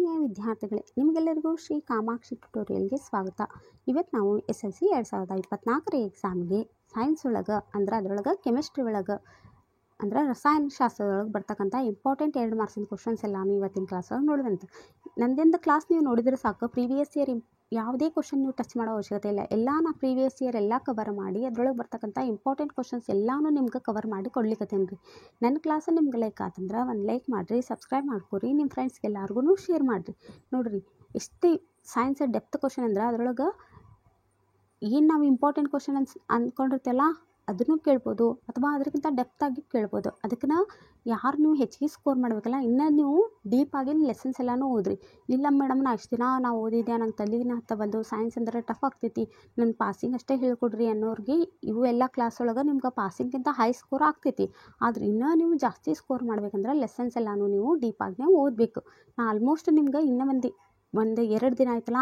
ಆತ್ಮೀಯ ವಿದ್ಯಾರ್ಥಿಗಳೇ, ನಿಮಗೆಲ್ಲರಿಗೂ ಶ್ರೀ ಕಾಮಾಕ್ಷಿ ಟ್ಯುಟೋರಿಯಲ್ಗೆ ಸ್ವಾಗತ. ಇವತ್ತು ನಾವು SLC 2024 ಎಕ್ಸಾಮ್ಗೆ ಸೈನ್ಸ್ ಒಳಗೆ ಅದರೊಳಗೆ ಕೆಮಿಸ್ಟ್ರಿ ಒಳಗೆ ರಸಾಯನಶಾಸ್ತ್ರದೊಳಗೆ ಬರ್ತಕ್ಕಂಥ ಇಂಪಾರ್ಟೆಂಟ್ 2 ಮಾರ್ಕ್ಸಿನ ಕ್ವಶನ್ಸ್ ಎಲ್ಲಾನು ಇವತ್ತಿನ ಕ್ಲಾಸ್ ಒಳಗೆ ನೋಡುವಂತೆ. ನಂದೆಂದು ಕ್ಲಾಸ್ ನೀವು ನೋಡಿದರೆ ಸಾಕು, ಪ್ರೀವಿಯಸ್ ಇಯರ್ ಯಾವುದೇ ಕ್ವಶನ್ ನೀವು ಟಚ್ ಮಾಡೋ ಅವಶ್ಯಕತೆ ಇಲ್ಲ. ಎಲ್ಲ ನಾ ಪ್ರೀವಿಯಸ್ ಇಯರ್ ಎಲ್ಲ ಕವರ್ ಮಾಡಿ ಅದರೊಳಗೆ ಬರ್ತಕ್ಕಂಥ ಇಂಪಾರ್ಟೆಂಟ್ ಕ್ವಶನ್ಸ್ ಎಲ್ಲಾನು ನಿಮ್ಗೆ ಕವರ್ ಮಾಡಿ ಕೊಡ್ಲಿಕ್ಕತ್ತೇನೆ ರೀ. ನನ್ನ ಕ್ಲಾಸ್ ನಿಮ್ಗೆ ಲೈಕ್ ಆತಂದ್ರೆ ಒಂದು ಲೈಕ್ ಮಾಡಿರಿ, ಸಬ್ಸ್ಕ್ರೈಬ್ ಮಾಡ್ಕೊರಿ, ನಿಮ್ಮ ಫ್ರೆಂಡ್ಸ್ಗೆ ಎಲ್ಲರಿಗೂ ಶೇರ್ ಮಾಡಿರಿ. ನೋಡಿರಿ, ಎಷ್ಟು ಸೈನ್ಸ್ ಡೆಪ್ತ್ ಕ್ವಶನ್ ಅಂದ್ರೆ ಅದರೊಳಗೆ ಏನು ನಾವು ಇಂಪಾರ್ಟೆಂಟ್ ಕ್ವಶನ್ ಅಂದ್ಕೊಂಡಿರ್ತೇವಲ್ಲ ಅದನ್ನು ಕೇಳ್ಬೋದು, ಅಥವಾ ಅದಕ್ಕಿಂತ ಡೆಪ್ತಾಗಿ ಕೇಳ್ಬೋದು. ಅದಕ್ಕೆ ಯಾರು ನೀವು ಹೆಚ್ಚಿಗೆ ಸ್ಕೋರ್ ಮಾಡಬೇಕಲ್ಲ, ಇನ್ನೂ ನೀವು ಡೀಪಾಗಿ ಲೆಸನ್ಸ್ ಎಲ್ಲನೂ ಓದ್ರಿ. ಇಲ್ಲ ಮೇಡಮ್, ನಾ ಇಷ್ಟು ದಿನ ನಾವು ಓದಿದ್ದೆ, ನಂಗೆ ತಲೆಗಿನ ಹತ್ತಬಂದು ಸೈನ್ಸ್ ಅಂದರೆ ಟಫ್ ಆಗ್ತೈತಿ, ನನ್ನ ಪಾಸಿಂಗ್ ಅಷ್ಟೇ ಹೇಳ್ಕೊಡ್ರಿ ಅನ್ನೋರಿಗೆ ಇವು ಎಲ್ಲ ಕ್ಲಾಸ್ ಒಳಗೆ ನಿಮ್ಗೆ ಪಾಸಿಂಗ್ಗಿಂತ ಹೈ ಸ್ಕೋರ್ ಆಗ್ತೈತಿ. ಆದ್ರೆ ಇನ್ನೂ ನೀವು ಜಾಸ್ತಿ ಸ್ಕೋರ್ ಮಾಡ್ಬೇಕಂದ್ರೆ ಲೆಸನ್ಸ್ ಎಲ್ಲನೂ ನೀವು ಡೀಪಾಗಿ ಓದಬೇಕು. ನಾ ಆಲ್ಮೋಸ್ಟ್ ನಿಮ್ಗೆ ಇನ್ನೂ ಒಂದು 2 ದಿನ ಆಯ್ತಲ್ಲ,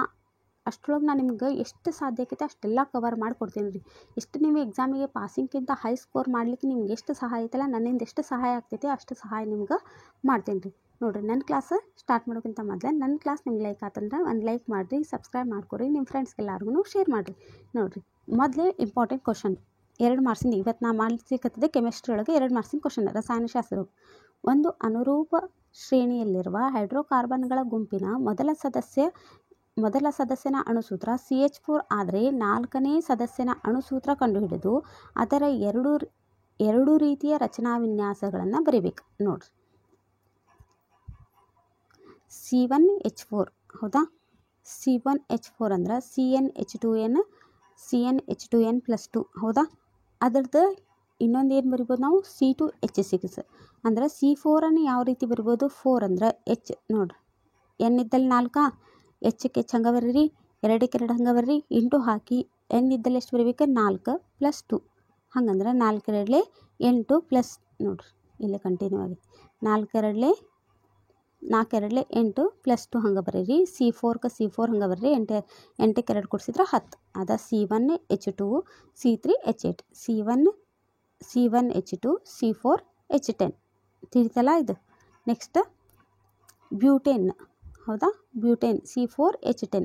ಅಷ್ಟರೊಳಗೆ ನಾನು ನಿಮ್ಗೆ ಎಷ್ಟು ಸಾಧ್ಯ ಆಕೈತೆ ಅಷ್ಟೆಲ್ಲ ಕವರ್ ಮಾಡಿಕೊಡ್ತೀನಿ ರೀ. ಎಷ್ಟು ನೀವು ಎಕ್ಸಾಮಿಗೆ ಪಾಸಿಂಗ್ಗಿಂತ ಹೈ ಸ್ಕೋರ್ ಮಾಡಲಿಕ್ಕೆ ನಿಮ್ಗೆ ಎಷ್ಟು ಸಹಾಯ ಐತಲ್ಲ, ನನ್ನಿಂದ ಎಷ್ಟು ಸಹಾಯ ಆಗ್ತೈತೆ ಅಷ್ಟು ಸಹಾಯ ನಿಮ್ಗೆ ಮಾಡ್ತೀನಿ ರೀ. ನೋಡಿರಿ, ನನ್ನ ಕ್ಲಾಸ್ ಸ್ಟಾರ್ಟ್ ಮಾಡೋಕ್ಕಿಂತ ಮೊದಲೇ ನನ್ನ ಕ್ಲಾಸ್ ನಿಮ್ಗೆ ಲೈಕ್ ಆತಂದ್ರೆ ಒಂದು ಲೈಕ್ ಮಾಡಿರಿ, ಸಬ್ಸ್ಕ್ರೈಬ್ ಮಾಡ್ಕೊರಿ, ನಿಮ್ಮ ಫ್ರೆಂಡ್ಸ್ಗೆ ಎಲ್ಲರಿಗೂ ಶೇರ್ ಮಾಡಿರಿ. ನೋಡಿರಿ, ಮೊದಲೇ ಇಂಪಾರ್ಟೆಂಟ್ ಕ್ವಶನ್ 2 ಮಾರ್ಕ್ಸಿಂದ ಇವತ್ತು ನಾ ಮಾಡ್ಲಿಕ್ಕತ್ತದೆ ಕೆಮಿಸ್ಟ್ರಿ ಒಳಗೆ 2 ಮಾರ್ಕ್ಸಿನ ಕ್ವಶನ್. ರಸಾಯನಶಾಸ್ತ್ರ ಒಂದು ಅನುರೂಪ ಶ್ರೇಣಿಯಲ್ಲಿರುವ ಹೈಡ್ರೋಕಾರ್ಬನ್ಗಳ ಗುಂಪಿನ ಮೊದಲ ಸದಸ್ಯನ ಅಣುಸೂತ್ರ CH4 ಆದರೆ 4ನೇ ಸದಸ್ಯನ ಅಣುಸೂತ್ರ ಕಂಡುಹಿಡಿದು ಅದರ ಎರಡು ರೀತಿಯ ರಚನಾ ವಿನ್ಯಾಸಗಳನ್ನು ಬರೀಬೇಕು. ನೋಡ್ರಿ, C1H4 ಹೌದಾ, C1H4 ಅಂದ್ರೆ CnH2n+2 ಹೌದಾ. ಅದರದ್ದು ಇನ್ನೊಂದು ಏನು ಬರಿಬೋದು ನಾವು, C2H6 ಅಂದ್ರೆ C4 ಯಾವ ರೀತಿ ಬರಿಬೋದು, 4 ಅಂದ್ರೆ H ನೋಡ್ರಿ, N ಇದ್ದಲ್ಲಿ 4, Hಕ್ಕೆ H ಹಂಗೆ ಬರ್ರಿ, 2ಕ್ಕೆ 2 ಹಂಗೆ ಬರ್ರಿ, ಇಂಟು ಹಾಕಿ N ಇದ್ದಲ್ಲಿ ಎಷ್ಟು ಬರೀಬೇಕು, 4+2 ಹಂಗಂದ್ರೆ 4 2 8 ಪ್ಲಸ್ ನೋಡ್ರಿ ಇಲ್ಲೇ ಕಂಟಿನ್ಯೂ ಆಗಿ 4 2 8 +2 ಹಂಗೆ ಬರೀರಿ. C4ಕ್ಕೆ C4 ಹಂಗೆ ಬರ್ರಿ, 8ಕ್ಕೆ 2 ಕೊಡಿಸಿದ್ರೆ 10 ಅದ C1H2 C3H8 C1H2 C4H10 ತಿಳಿತಲ್ಲ ಇದು. ನೆಕ್ಸ್ಟ್ ಬ್ಯೂಟೇನ್ ಹೌದಾ, ಬ್ಯೂಟೇನ್ C4H10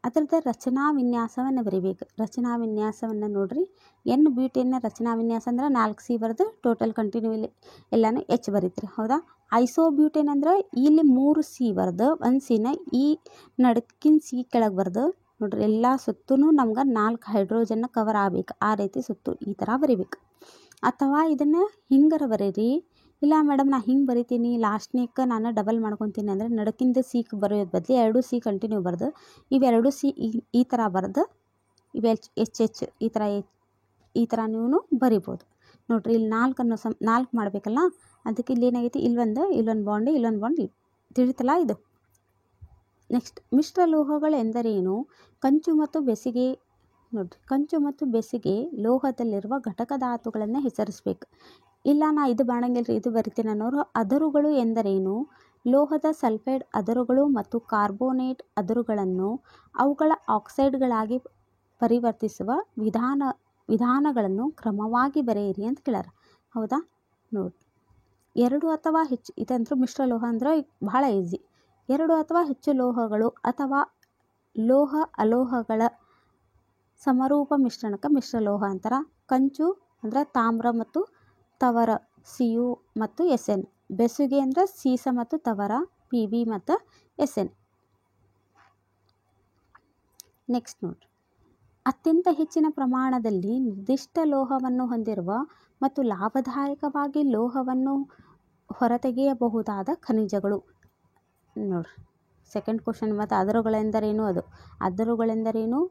ಅದರದ್ದು ರಚನಾ ವಿನ್ಯಾಸವನ್ನು ಬರೀಬೇಕು. ರಚನಾ ವಿನ್ಯಾಸವನ್ನು ನೋಡ್ರಿ, N ಬ್ಯೂಟೇನ್ನ ರಚನಾ ವಿನ್ಯಾಸ ಅಂದ್ರೆ 4C ಬರೆದು ಟೋಟಲ್ ಕಂಟಿನ್ಯೂ ಇಲ್ಲಿ ಎಲ್ಲನೂ H ಬರೀತ್ರಿ ಹೌದಾ. ಐಸೋಬ್ಯೂಟೇನ್ ಅಂದ್ರೆ ಇಲ್ಲಿ 3C ಬರೆದು 1Cನ ಈ ನಡುಕಿನ C ಕೆಳಗೆ ಬರೆದು ನೋಡ್ರಿ, ಎಲ್ಲ ಸುತ್ತೂ ನಮ್ಗೆ 4 ಹೈಡ್ರೋಜನ್ನ ಕವರ್ ಆಗಬೇಕು. ಆ ರೀತಿ ಸುತ್ತು ಈ ಥರ ಬರೀಬೇಕು. ಅಥವಾ ಇದನ್ನು ಹಿಂಗರ ಬರೀರಿ, ಇಲ್ಲ ಮೇಡಮ್ ನಾ ಹಿಂಗೆ ಬರಿತೀನಿ ಲಾಸ್ಟ್ನೇಕ್ಕೆ ನಾನು ಡಬಲ್ ಮಾಡ್ಕೊತೀನಿ ಅಂದರೆ ನಡಕಿಂದ C ಬರೆಯೋದು ಬದಲು 2C ಕಂಟಿನ್ಯೂ ಬರೆದು ಇವೆರಡು C ಈ ಥರ ಬರೆದು ಇವೆ H ಈ ಥರ ನೀವು ಬರಿಬೋದು. ನೋಡ್ರಿ, ಇಲ್ಲಿ 4 ಮಾಡಬೇಕಲ್ಲ, ಅದಕ್ಕೆ ಇಲ್ಲಿ ಏನಾಗೈತಿ, ಇಲ್ಲೊಂದು ಬಾಂಡ್ ತಿಳಿತಲ್ಲ ಇದು. ನೆಕ್ಸ್ಟ್ ಮಿಶ್ರಲೋಹಗಳು ಎಂದರೇನು, ಕಂಚು ಮತ್ತು ಬೆಸಿಗೆ ನೋಡ್ರಿ, ಕಂಚು ಮತ್ತು ಬೆಸಿಗೆ ಲೋಹದಲ್ಲಿರುವ ಘಟಕ ಧಾತುಗಳನ್ನು ಹೆಸರಿಸಬೇಕು. ಇಲ್ಲ ನಾ ಇದು ಬಾಣಂಗಿಲ್ಲ ರೀ, ಇದು ಬರಿತೀನಿ ಅನ್ನೋರು ಅದರುಗಳು ಎಂದರೇನು, ಲೋಹದ ಸಲ್ಫೈಡ್ ಅದರುಗಳು ಮತ್ತು ಕಾರ್ಬೋನೇಟ್ ಅದರುಗಳನ್ನು ಅವುಗಳ ಆಕ್ಸೈಡ್ಗಳಾಗಿ ಪರಿವರ್ತಿಸುವ ವಿಧಾನಗಳನ್ನು ಕ್ರಮವಾಗಿ ಬರೆಯಿರಿ ಅಂತ ಕೇಳ್ಯಾರ ಹೌದಾ. ನೋಡಿ, 2 ಅಥವಾ ಹೆಚ್ಚು, ಇದಂತೂ ಮಿಶ್ರಲೋಹ ಅಂದ್ರೆ ಬಹಳ ಈಸಿ. 2 ಅಥವಾ ಹೆಚ್ಚು ಲೋಹಗಳು ಅಥವಾ ಲೋಹ ಅಲೋಹಗಳ ಸಮರೂಪ ಮಿಶ್ರಣಕ್ಕೆ ಮಿಶ್ರಲೋಹ ಅಂತಾರೆ. ಕಂಚು ಅಂದ್ರೆ ತಾಮ್ರ ಮತ್ತು ತವರ Cu ಮತ್ತು Sn, ಬೆಸುಗೆ ಅಂದ್ರೆ ಸೀಸ ಮತ್ತು ತವರ Pb ಮತ್ತು Sn. ನೆಕ್ಸ್ಟ್ ನೋಡ್ರಿ, ಅತ್ಯಂತ ಹೆಚ್ಚಿನ ಪ್ರಮಾಣದಲ್ಲಿ ನಿರ್ದಿಷ್ಟ ಲೋಹವನ್ನು ಹೊಂದಿರುವ ಮತ್ತು ಲಾಭದಾಯಕವಾಗಿ ಲೋಹವನ್ನು ಹೊರತೆಗೆಯಬಹುದಾದ ಖನಿಜಗಳು. ನೋಡ್ರಿ, ಸೆಕೆಂಡ್ ಕ್ವಶನ್. ಮತ್ತು ಅದರುಗಳೆಂದರೇನು, ಅದರುಗಳೆಂದರೇನು,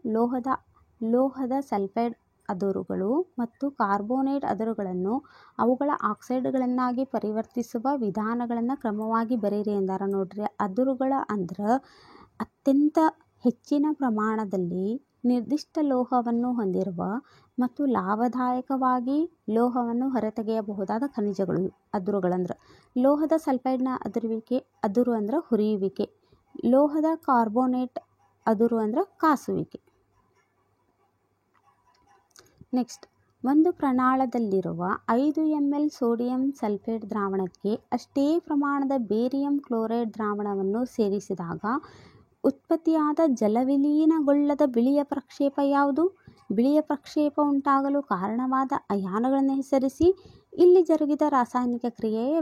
ಲೋಹದ ಸಲ್ಫೈಡ್ ಅದರುಗಳು ಮತ್ತು ಕಾರ್ಬೋನೇಟ್ ಅದರುಗಳನ್ನು ಅವುಗಳ ಆಕ್ಸೈಡ್ಗಳನ್ನಾಗಿ ಪರಿವರ್ತಿಸುವ ವಿಧಾನಗಳನ್ನು ಕ್ರಮವಾಗಿ ಬರೀರಿ ಎಂದಾರ. ನೋಡ್ರಿ, ಅದರುಗಳ ಅಂದ್ರೆ ಅತ್ಯಂತ ಹೆಚ್ಚಿನ ಪ್ರಮಾಣದಲ್ಲಿ ನಿರ್ದಿಷ್ಟ ಲೋಹವನ್ನು ಹೊಂದಿರುವ ಮತ್ತು ಲಾಭದಾಯಕವಾಗಿ ಲೋಹವನ್ನು ಹೊರತೆಗೆಯಬಹುದಾದ ಖನಿಜಗಳು ಅದರುಗಳಂದ್ರೆ. ಲೋಹದ ಸಲ್ಫೈಡ್ನ ಅದರು ಅಂದ್ರೆ ಹುರಿಯುವಿಕೆ, ಲೋಹದ ಕಾರ್ಬೋನೇಟ್ ಅದರು ಅಂದ್ರೆ ಕಾಸುವಿಕೆ. ನೆಕ್ಸ್ಟ್ ಒಂದು ಪ್ರಮಾಣದಲ್ಲಿರುವ 5 ml ಸೋಡಿಯಂ ಸಲ್ಫೇಟ್ ದ್ರಾವಣಕ್ಕೆ ಅಷ್ಟೇ ಪ್ರಮಾಣದ ಬೇರಿಯಂ ಕ್ಲೋರೈಡ್ ದ್ರಾವಣವನ್ನು ಸೇರಿಸಿದಾಗ ಉತ್ಪತ್ತಿಯಾದ ಜಲವಿಲೀನಗೊಳ್ಳದ ಬಿಳಿಯ ಪ್ರಕ್ಷೇಪ ಯಾವುದು? ಬಿಳಿಯ ಪ್ರಕ್ಷೇಪ ಉಂಟಾಗಲು ಕಾರಣವಾದ ಅಯಾನುಗಳನ್ನು ಹೆಸರಿಸಿ. ಇಲ್ಲಿ ಜರುಗಿದ ರಾಸಾಯನಿಕ ಕ್ರಿಯೆಯ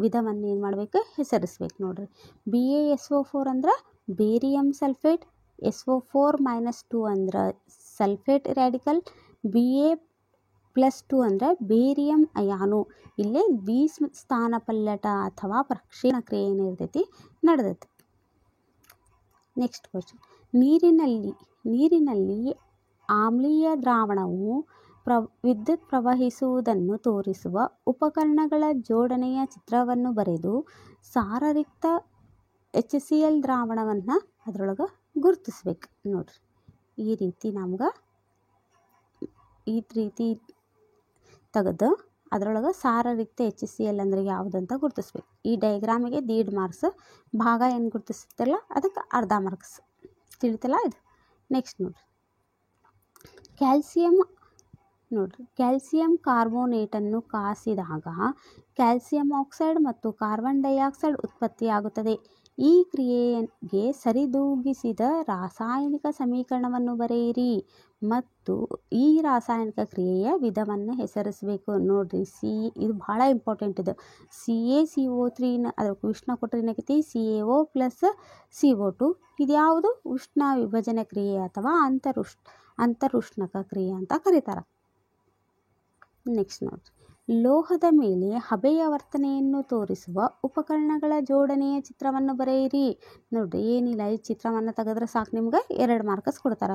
ವಿಧವನ್ನು ಏನು ಮಾಡಬೇಕು? ಹೆಸರಿಸ್ಬೇಕು. ನೋಡ್ರಿ, BaSO4 ಅಂದ್ರೆ ಬೇರಿಯಂ ಸಲ್ಫೇಟ್, SO4-2 ಅಂದ್ರೆ ಸಲ್ಫೇಟ್ ರ್ಯಾಡಿಕಲ್, Ba+2 ಅಂದರೆ ಬೇರಿಯಂ ಅಯಾನು. ಇಲ್ಲೇ ದ್ವಿಸ್ಥಾನಪಲ್ಲಟ ಅಥವಾ ಪ್ರಕ್ಷೇಪಣ ಕ್ರಿಯೆ ಏನಿರ್ತೈತಿ ನಡೆದೈತಿ. ನೆಕ್ಸ್ಟ್ ಕ್ವಶನ್, ನೀರಿನಲ್ಲಿ ಆಮ್ಲೀಯ ದ್ರಾವಣವು ವಿದ್ಯುತ್ ಪ್ರವಹಿಸುವುದನ್ನು ತೋರಿಸುವ ಉಪಕರಣಗಳ ಜೋಡಣೆಯ ಚಿತ್ರವನ್ನು ಬರೆದು ಸಾರರಿಕ್ತ HCl ದ್ರಾವಣವನ್ನು ಅದರೊಳಗೆ ಗುರುತಿಸ್ಬೇಕು. ನೋಡ್ರಿ, ಈ ರೀತಿ ತೆಗೆದು ಅದರೊಳಗೆ ಸಾರರಿಕ್ತ HCl ಅಂದರೆ ಯಾವುದಂತ ಗುರುತಿಸ್ಬೇಕು. ಈ ಡಯಾಗ್ರಾಮಿಗೆ 1.5 ಮಾರ್ಕ್ಸ್, ಭಾಗ ಏನು ಗುರುತಿಸುತ್ತಲ್ಲ ಅದಕ್ಕೆ ಅರ್ಧ ಮಾರ್ಕ್ಸ್. ತಿಳಿತಲ್ಲ ಇದು? ನೆಕ್ಸ್ಟ್ ನೋಡ್ರಿ, ಕ್ಯಾಲ್ಸಿಯಂ ಕಾರ್ಬೋನೇಟನ್ನು ಕಾಸಿದಾಗ ಕ್ಯಾಲ್ಸಿಯಂ ಆಕ್ಸೈಡ್ ಮತ್ತು ಕಾರ್ಬನ್ ಡೈಆಕ್ಸೈಡ್ ಉತ್ಪತ್ತಿಯಾಗುತ್ತದೆ. ಈ ಕ್ರಿಯೆಗೆ ಸರಿದೂಗಿಸಿದ ರಾಸಾಯನಿಕ ಸಮೀಕರಣವನ್ನು ಬರೆಯಿರಿ ಮತ್ತು ಈ ರಾಸಾಯನಿಕ ಕ್ರಿಯೆಯ ವಿಧವನ್ನು ಹೆಸರಿಸಬೇಕು. ನೋಡ್ರಿ, ಇದು ಭಾಳ ಇಂಪಾರ್ಟೆಂಟ್. ಇದು CaCO3 ಅದಕ್ಕೆ ಉಷ್ಣ ಕೊಟ್ಟರೆ ಏನಾಗೈತಿ? CaO + CO2. ಇದು ಯಾವುದು? ಉಷ್ಣ ವಿಭಜನೆ ಕ್ರಿಯೆ ಅಥವಾ ಅಂತರುಷ್ಣಕ ಕ್ರಿಯೆ ಅಂತ ಕರೀತಾರೆ. ನೆಕ್ಸ್ಟ್ ನೋಡ್ರಿ, ಲೋಹದ ಮೇಲೆ ಹಬೆಯ ವರ್ತನೆಯನ್ನು ತೋರಿಸುವ ಉಪಕರಣಗಳ ಜೋಡಣೆಯ ಚಿತ್ರವನ್ನು ಬರೆಯಿರಿ. ನೋಡ್ರಿ, ಏನಿಲ್ಲ, ಈ ಚಿತ್ರವನ್ನು ತೆಗೆದ್ರೆ ಸಾಕು, ನಿಮ್ಗೆ 2 ಮಾರ್ಕ್ಸ್ ಕೊಡ್ತಾರೆ.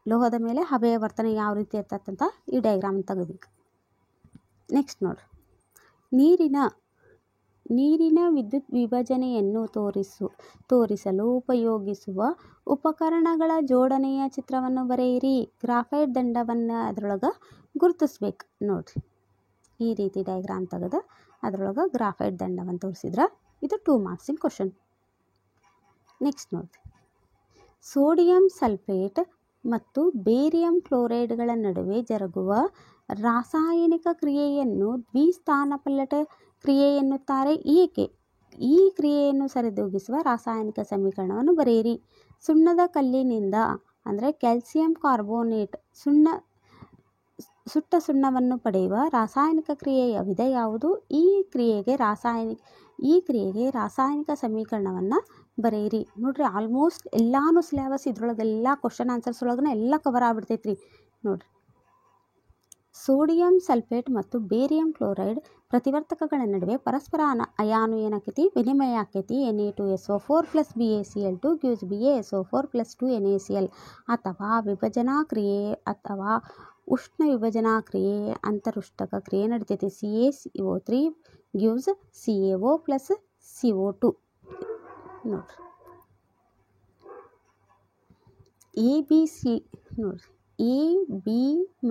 ಲೋಹದ ಮೇಲೆ ಹಬೆಯ ವರ್ತನೆ ಯಾವ ರೀತಿ ಇರ್ತಕ್ಕಂತ ಈ ಡಯಾಗ್ರಾಮ್ ತೆಗಬೇಕು. ನೆಕ್ಸ್ಟ್ ನೋಡ್ರಿ, ನೀರಿನ ವಿದ್ಯುತ್ ವಿಭಜನೆಯನ್ನು ತೋರಿಸಲು ಉಪಯೋಗಿಸುವ ಉಪಕರಣಗಳ ಜೋಡಣೆಯ ಚಿತ್ರವನ್ನು ಬರೆಯಿರಿ. ಗ್ರಾಫೈಟ್ ದಂಡವನ್ನು ಅದರೊಳಗೆ ಗುರುತಿಸ್ಬೇಕು. ನೋಡ್ರಿ, ಈ ರೀತಿ ಡಯಾಗ್ರಾಮ್ ತೆಗೆದು ಅದರೊಳಗೆ ಗ್ರಾಫೈಟ್ ದಂಡವನ್ನು ತೋರಿಸಿದ್ರೆ ಇದು 2 ಮಾರ್ಕ್ಸಿನ ಕ್ವಶನ್. ನೆಕ್ಸ್ಟ್ ನೋಡ್ರಿ, ಸೋಡಿಯಂ ಸಲ್ಫೇಟ್ ಮತ್ತು ಬೇರಿಯಂ ಕ್ಲೋರೈಡ್ಗಳ ನಡುವೆ ಜರುಗುವ ರಾಸಾಯನಿಕ ಕ್ರಿಯೆಯನ್ನು ದ್ವಿಸ್ಥಾನಪಲ್ಲಟ ಕ್ರಿಯೆ ಎನ್ನುತ್ತಾರೆ. ಏಕೆ? ಈ ಕ್ರಿಯೆಯನ್ನು ಸರಿದೂಗಿಸುವ ರಾಸಾಯನಿಕ ಸಮೀಕರಣವನ್ನು ಬರೆಯಿರಿ. ಸುಣ್ಣದ ಕಲ್ಲಿನಿಂದ ಅಂದರೆ ಕ್ಯಾಲ್ಸಿಯಂ ಕಾರ್ಬೋನೇಟ್ ಸುಟ್ಟ ಸುಣ್ಣವನ್ನು ಪಡೆಯುವ ರಾಸಾಯನಿಕ ಕ್ರಿಯೆಯ ವಿಧ ಯಾವುದು? ಈ ಕ್ರಿಯೆಗೆ ರಾಸಾಯನಿಕ ಸಮೀಕರಣವನ್ನು ಬರೆಯಿರಿ. ನೋಡ್ರಿ, ಆಲ್ಮೋಸ್ಟ್ ಎಲ್ಲಾನು ಸಿಲೆಬಸ್ ಇದ್ರೊಳಗೆಲ್ಲ ಕ್ವಶನ್ ಆನ್ಸರ್ಸ್ ಒಳಗನೆ ಎಲ್ಲ ಕವರ್ ಆಗ್ಬಿಡ್ತೈತ್ರಿ. ನೋಡ್ರಿ, ಸೋಡಿಯಂ ಸಲ್ಫೇಟ್ ಮತ್ತು ಬೇರಿಯಂ ಕ್ಲೋರೈಡ್ ಪ್ರತಿವರ್ತಕಗಳ ನಡುವೆ ಪರಸ್ಪರ ಅಯಾನು ಏನಾಕೈತಿ? ವಿನಿಮಯ ಆಕೈತಿ. Na2SO4 + BaCl2 gives BaSO4 + 2 NaCl. ಅಥವಾ ವಿಭಜನಾ ಕ್ರಿಯೆ ಅಥವಾ ಉಷ್ಣ ವಿಭಜನಾ ಕ್ರಿಯೆ, ಅಂತರುಷ್ಣಕ ಕ್ರಿಯೆ ನಡೀತೈತಿ. CaCO3 gives CaO + CO2. ನೋಡ್ರಿ, A, B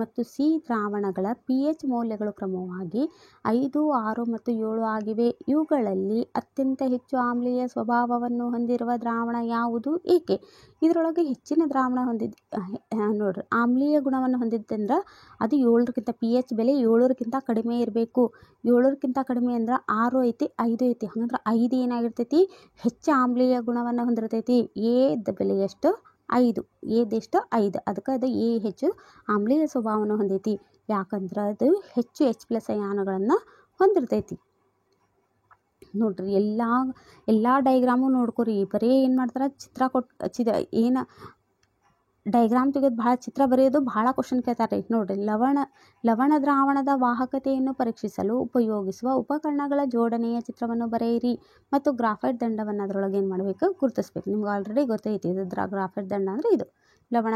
ಮತ್ತು C ದ್ರಾವಣಗಳ pH ಮೌಲ್ಯಗಳು ಕ್ರಮವಾಗಿ 5, 6 ಮತ್ತು 7 ಆಗಿವೆ. ಇವುಗಳಲ್ಲಿ ಅತ್ಯಂತ ಹೆಚ್ಚು ಆಮ್ಲೀಯ ಸ್ವಭಾವವನ್ನು ಹೊಂದಿರುವ ದ್ರಾವಣ ಯಾವುದು? ಏಕೆ? ಇದರೊಳಗೆ ಹೆಚ್ಚಿನ ದ್ರಾವಣ ನೋಡ್ರಿ, ಆಮ್ಲೀಯ ಗುಣವನ್ನು ಹೊಂದಿದ್ದಂದ್ರೆ ಅದು 7ಕ್ಕಿಂತ pH ಬೆಲೆ 7ಕ್ಕಿಂತ ಕಡಿಮೆ ಇರಬೇಕು. 7ಕ್ಕಿಂತ ಕಡಿಮೆ ಅಂದ್ರೆ 6 ಐತಿ, 5 ಐತಿ. ಹಂಗಂದ್ರೆ 5 ಏನಾಗಿರ್ತೈತಿ? ಹೆಚ್ಚು ಆಮ್ಲೀಯ ಗುಣವನ್ನು ಹೊಂದಿರ್ತೈತಿ. ಎದ ಬೆಲೆ ಎಷ್ಟು? 5. ಎದೆಷ್ಟು? 5. ಅದಕ್ಕೆ ಅದು ಎ ಹೆಚ್ಚು ಆಮ್ಲೀಯ ಸ್ವಭಾವವನ್ನು ಹೊಂದೈತಿ. ಯಾಕಂದ್ರೆ ಅದು ಹೆಚ್ಚು H+ ಅಯಾನುಗಳನ್ನು ಹೊಂದಿರ್ತೈತಿ. ನೋಡ್ರಿ, ಎಲ್ಲ ಡಯಾಗ್ರಾಮು ನೋಡ್ಕೊರಿ. ಬರೀ ಏನು ಮಾಡ್ತಾರೆ? ಏನು ಡಯಾಗ್ರಾಮ್ ತೆಗೆದು ಭಾಳ ಚಿತ್ರ ಬರೆಯೋದು ಭಾಳ ಕ್ವಶನ್ ಕೇಳ್ತಾರೆ. ನೋಡ್ರಿ, ಲವಣ ದ್ರಾವಣದ ವಾಹಕತೆಯನ್ನು ಪರೀಕ್ಷಿಸಲು ಉಪಯೋಗಿಸುವ ಉಪಕರಣಗಳ ಜೋಡಣೆಯ ಚಿತ್ರವನ್ನು ಬರೆಯಿರಿ ಮತ್ತು ಗ್ರಾಫೈಟ್ ದಂಡವನ್ನು ಅದರೊಳಗೆ ಏನು ಮಾಡಬೇಕು? ಗುರುತಿಸ್ಬೇಕು. ನಿಮ್ಗೆ ಆಲ್ರೆಡಿ ಗೊತ್ತೈತಿ ಇದು ಗ್ರಾಫೈಟ್ ದಂಡ ಅಂದರೆ ಇದು ಲವಣ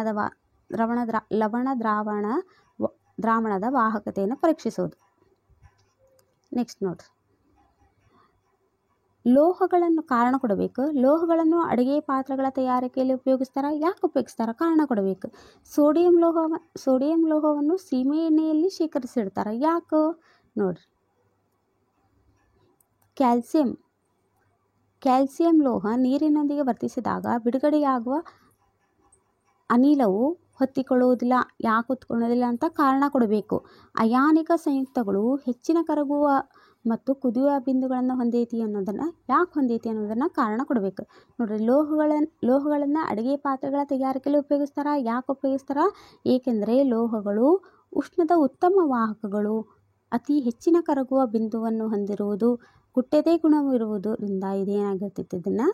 ದ್ರಾವಣದ ವಾಹಕತೆಯನ್ನು ಪರೀಕ್ಷಿಸೋದು. ನೆಕ್ಸ್ಟ್ ನೋಡ್ರಿ, ಕಾರಣ ಕೊಡಬೇಕು. ಲೋಹಗಳನ್ನು ಅಡುಗೆ ಪಾತ್ರಗಳ ತಯಾರಿಕೆಯಲ್ಲಿ ಉಪಯೋಗಿಸ್ತಾರೆ. ಯಾಕೆ ಉಪಯೋಗಿಸ್ತಾರೆ? ಕಾರಣ ಕೊಡಬೇಕು. ಸೋಡಿಯಂ ಲೋಹವನ್ನು ಸೀಮೆ ಎಣ್ಣೆಯಲ್ಲಿ ಶೇಖರಿಸಿಡ್ತಾರೆ. ಯಾಕೆ? ನೋಡ್ರಿ, ಕ್ಯಾಲ್ಸಿಯಂ ಲೋಹ ನೀರಿನೊಂದಿಗೆ ವರ್ತಿಸಿದಾಗ ಬಿಡುಗಡೆಯಾಗುವ ಅನಿಲವು ಹೊತ್ತಿಕೊಳ್ಳುವುದಿಲ್ಲ. ಯಾಕೆ ಹೊತ್ಕೊಳ್ಳೋದಿಲ್ಲ ಅಂತ ಕಾರಣ ಕೊಡಬೇಕು. ಅಯಾನಿಕ ಸಂಯುಕ್ತಗಳು ಹೆಚ್ಚಿನ ಕರಗುವ ಮತ್ತು ಕುದಿಯುವ ಬಿಂದುಗಳನ್ನು ಹೊಂದೈತಿ ಅನ್ನೋದನ್ನು, ಯಾಕೆ ಹೊಂದೈತಿ ಅನ್ನೋದನ್ನು ಕಾರಣ ಕೊಡಬೇಕು. ನೋಡಿರಿ, ಲೋಹಗಳನ್ನು ಅಡುಗೆ ಪಾತ್ರೆಗಳ ತಯಾರಿಕೆಯಲ್ಲಿ ಉಪಯೋಗಿಸ್ತಾರೆ. ಯಾಕೆ ಉಪಯೋಗಿಸ್ತಾರೆ? ಏಕೆಂದರೆ ಲೋಹಗಳು ಉಷ್ಣದ ಉತ್ತಮ ವಾಹಕಗಳು, ಅತಿ ಹೆಚ್ಚಿನ ಕರಗುವ ಬಿಂದುವನ್ನು ಹೊಂದಿರುವುದು, ಕುಟ್ಟೆದೇ ಗುಣವಿರುವುದರಿಂದ ಇದೇನಾಗಿರ್ತೈತಿ, ಇದನ್ನು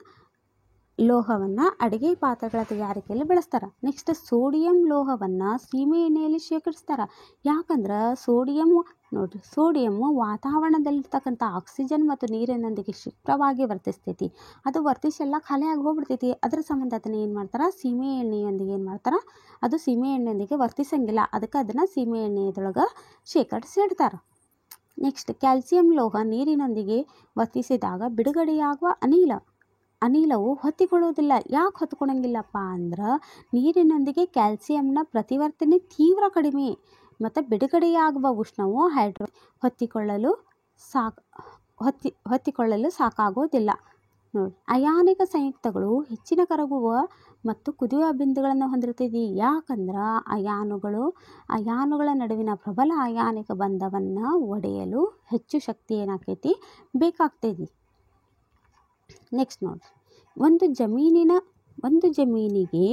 ಲೋಹವನ್ನು ಅಡುಗೆ ಪಾತ್ರೆಗಳ ತಯಾರಿಕೆಯಲ್ಲಿ ಬಳಸ್ತಾರೆ. ನೆಕ್ಸ್ಟ್, ಸೋಡಿಯಂ ಲೋಹವನ್ನು ಸೀಮೆ ಎಣ್ಣೆಯಲ್ಲಿ ಶೇಖರಿಸ್ತಾರೆ. ಯಾಕಂದ್ರೆ ಸೋಡಿಯಮ್ಮು ವಾತಾವರಣದಲ್ಲಿರ್ತಕ್ಕಂಥ ಆಕ್ಸಿಜನ್ ಮತ್ತು ನೀರಿನೊಂದಿಗೆ ಕ್ಷಿಪ್ರವಾಗಿ ವರ್ತಿಸ್ತೈತಿ. ಅದು ವರ್ತಿಸಿ ಎಲ್ಲ ಖಾಲಿಯಾಗಿ ಹೋಗ್ಬಿಡ್ತೈತಿ. ಅದರ ಸಂಬಂಧ ಅದನ್ನು ಏನು ಮಾಡ್ತಾರೆ, ಸೀಮೆ ಎಣ್ಣೆಯೊಂದಿಗೆ ಏನು ಮಾಡ್ತಾರೆ, ಅದು ಸೀಮೆ ಎಣ್ಣೆಯೊಂದಿಗೆ ವರ್ತಿಸಂಗಿಲ್ಲ. ಅದಕ್ಕೆ ಅದನ್ನು ಸೀಮೆ ಎಣ್ಣೆಯೊಳಗೆ ಶೇಖರಿಸಿ ಇಡ್ತಾರೆ. ನೆಕ್ಸ್ಟ್, ಕ್ಯಾಲ್ಸಿಯಂ ಲೋಹ ನೀರಿನೊಂದಿಗೆ ವರ್ತಿಸಿದಾಗ ಬಿಡುಗಡೆಯಾಗುವ ಅನಿಲವು ಹೊತ್ತಿಕೊಳ್ಳುವುದಿಲ್ಲ. ಯಾಕೆ ಹೊತ್ಕೊಳಂಗಿಲ್ಲಪ್ಪ ಅಂದ್ರೆ ನೀರಿನೊಂದಿಗೆ ಕ್ಯಾಲ್ಸಿಯಂನ ಪ್ರತಿವರ್ತನೆ ತೀವ್ರ ಕಡಿಮೆ ಮತ್ತು ಬಿಡುಗಡೆಯಾಗುವ ಉಷ್ಣವು ಹೊತ್ತಿಕೊಳ್ಳಲು ಸಾಕಾಗೋದಿಲ್ಲ. ನೋಡಿ, ಅಯಾನಿಕ ಸಂಯುಕ್ತಗಳು ಹೆಚ್ಚಿನ ಕರಗುವ ಮತ್ತು ಕುದಿಯುವ ಬಿಂದುಗಳನ್ನು ಹೊಂದಿರ್ತೈತಿ. ಯಾಕಂದ್ರೆ ಅಯಾನುಗಳ ನಡುವಿನ ಪ್ರಬಲ ಅಯಾನಿಕ ಬಂಧವನ್ನು ಒಡೆಯಲು ಹೆಚ್ಚು ಶಕ್ತಿ ಏನಾಕೈತಿ, ಬೇಕಾಗ್ತೈತಿ. ನೆಕ್ಸ್ಟ್ ನೋಡ್ರಿ, ಒಂದು ಜಮೀನಿಗೆ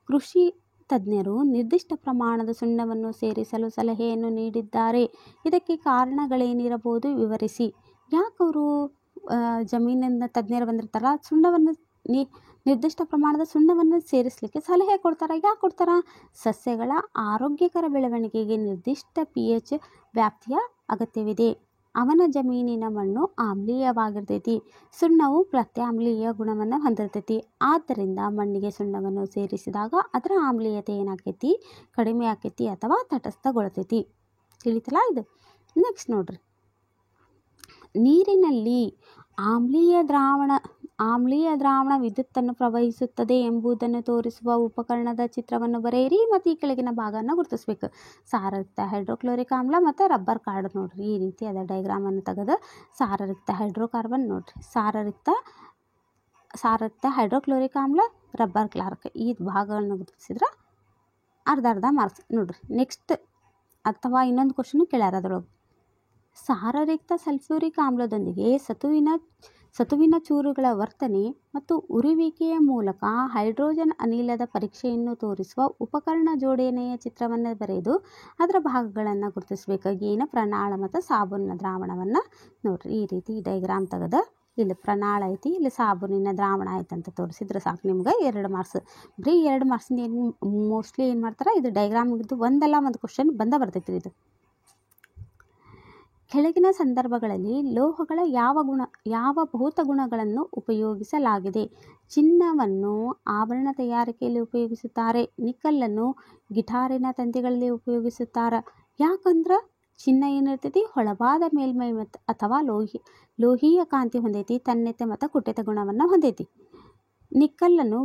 ಕೃಷಿ ತಜ್ಞರು ನಿರ್ದಿಷ್ಟ ಪ್ರಮಾಣದ ಸುಣ್ಣವನ್ನು ಸೇರಿಸಲು ಸಲಹೆಯನ್ನು ನೀಡಿದ್ದಾರೆ. ಇದಕ್ಕೆ ಕಾರಣಗಳೇನಿರಬಹುದು, ವಿವರಿಸಿ. ಯಾಕೆ ಅವರು ಜಮೀನಿನ ತಜ್ಞರು ಬಂದಿರ್ತಾರ, ನಿರ್ದಿಷ್ಟ ಪ್ರಮಾಣದ ಸುಣ್ಣವನ್ನು ಸೇರಿಸಲಿಕ್ಕೆ ಸಲಹೆ ಕೊಡ್ತಾರೆ. ಯಾಕೆ ಕೊಡ್ತಾರ? ಸಸ್ಯಗಳ ಆರೋಗ್ಯಕರ ಬೆಳವಣಿಗೆಗೆ ನಿರ್ದಿಷ್ಟ pH ವ್ಯಾಪ್ತಿಯ ಅಗತ್ಯವಿದೆ. ಅವನ ಜಮೀನಿನ ಮಣ್ಣು ಆಮ್ಲೀಯವಾಗಿರ್ತೈತಿ. ಸುಣ್ಣವು ಪ್ರತ್ಯಾಮ್ಲೀಯ ಗುಣವನ್ನು ಹೊಂದಿರ್ತೈತಿ. ಆದ್ದರಿಂದ ಮಣ್ಣಿಗೆ ಸುಣ್ಣವನ್ನು ಸೇರಿಸಿದಾಗ ಅದರ ಆಮ್ಲೀಯತೆ ಏನಾಕೈತಿ, ಕಡಿಮೆ ಆಕೈತಿ ಅಥವಾ ತಟಸ್ಥಗೊಳ್ತೈತಿ. ತಿಳಿತಲ್ಲ ಇದು? ನೆಕ್ಸ್ಟ್ ನೋಡ್ರಿ, ನೀರಿನಲ್ಲಿ ಆಮ್ಲೀಯ ದ್ರಾವಣ ವಿದ್ಯುತ್ತನ್ನು ಪ್ರವಹಿಸುತ್ತದೆ ಎಂಬುದನ್ನು ತೋರಿಸುವ ಉಪಕರಣದ ಚಿತ್ರವನ್ನು ಬರೆಯಿರಿ ಮತ್ತು ಈ ಕೆಳಗಿನ ಭಾಗವನ್ನು ಗುರುತಿಸಬೇಕು. ಸಾರಯುಕ್ತ ಹೈಡ್ರೋಕ್ಲೋರಿಕ್ ಆಮ್ಲ ಮತ್ತು ರಬ್ಬರ್ ಕಾರ್ಡ್. ನೋಡ್ರಿ, ಈ ರೀತಿ ಅದ ಡೈಗ್ರಾಮನ್ನು ತೆಗೆದು ಸಾರಯುಕ್ತ ಹೈಡ್ರೋಕಾರ್ಬನ್, ನೋಡ್ರಿ ಸಾರಯುಕ್ತ ಹೈಡ್ರೋಕ್ಲೋರಿಕ್ ಆಮ್ಲ, ರಬ್ಬರ್ ಕ್ಲಾರ್ಕ್, ಈ ಭಾಗಗಳನ್ನು ಗುರುತಿಸಿದ್ರೆ ಅರ್ಧ ಮಾರ್ಕ್ಸ್. ನೋಡ್ರಿ, ನೆಕ್ಸ್ಟ್ ಅಥವಾ ಇನ್ನೊಂದು ಕ್ವಶನ್ ಕೇಳ್ಯಾರ ಅದರೊಳಗೆ. ಸಾರರಹಿತ ಸಲ್ಫ್ಯೂರಿಕ್ ಆಮ್ಲದೊಂದಿಗೆ ಸತುವಿನ ಚೂರುಗಳ ವರ್ತನೆ ಮತ್ತು ಉರುವಿಕೆಯ ಮೂಲಕ ಹೈಡ್ರೋಜನ್ ಅನಿಲದ ಪರೀಕ್ಷೆಯನ್ನು ತೋರಿಸುವ ಉಪಕರಣ ಜೋಡಣೆಯ ಚಿತ್ರವನ್ನು ಬರೆದು ಅದರ ಭಾಗಗಳನ್ನು ಗುರುತಿಸಬೇಕು. ಏನು? ಪ್ರಣಾಳ ಮತ್ತು ಸಾಬೂನಿನ ದ್ರಾವಣವನ್ನು. ನೋಡ್ರಿ, ಈ ರೀತಿ ಡೈಗ್ರಾಮ್ ತೆಗೆದು ಇಲ್ಲಿ ಪ್ರಣಾಳ ಐತಿ, ಇಲ್ಲಿ ಸಾಬೂನಿನ ದ್ರಾವಣ ಐತಂತ ತೋರಿಸಿದ್ರೆ ಸಾಕು ನಿಮ್ಗೆ 2 ಮಾರ್ಕ್ಸ್. ಬರೀ 2 ಮಾರ್ಕ್ಸಿಂದ ಮೋಸ್ಟ್ಲಿ ಏನು ಮಾಡ್ತಾರೆ, ಇದು ಡೈಗ್ರಾಮ್ ಇದ್ದು ಒಂದಲ್ಲ ಒಂದು ಕ್ವಶನ್ ಬಂದೈತಿ ಇದು. ಕೆಳಗಿನ ಸಂದರ್ಭಗಳಲ್ಲಿ ಲೋಹಗಳ ಯಾವ ಭೌತ ಗುಣಗಳನ್ನು ಉಪಯೋಗಿಸಲಾಗಿದೆ? ಚಿನ್ನವನ್ನು ಆಭರಣ ತಯಾರಿಕೆಯಲ್ಲಿ ಉಪಯೋಗಿಸುತ್ತಾರೆ. ನಿಕ್ಕಲ್ಲನ್ನು ಗಿಟಾರಿನ ತಂತಿಗಳಲ್ಲಿ ಉಪಯೋಗಿಸುತ್ತಾರೆ. ಯಾಕಂದ್ರೆ ಚಿನ್ನ ಏನಿರ್ತೈತಿ, ಹೊಳಪಾದ ಮೇಲ್ಮೈ ಅಥವಾ ಲೋಹೀಯ ಕಾಂತಿ ಹೊಂದೈತಿ, ತನ್ನೆತೆ ಮತ್ತು ಕುಟ್ಟೆತ ಗುಣವನ್ನು ಹೊಂದೈತಿ. ನಿಕ್ಕಲ್ಲನ್ನು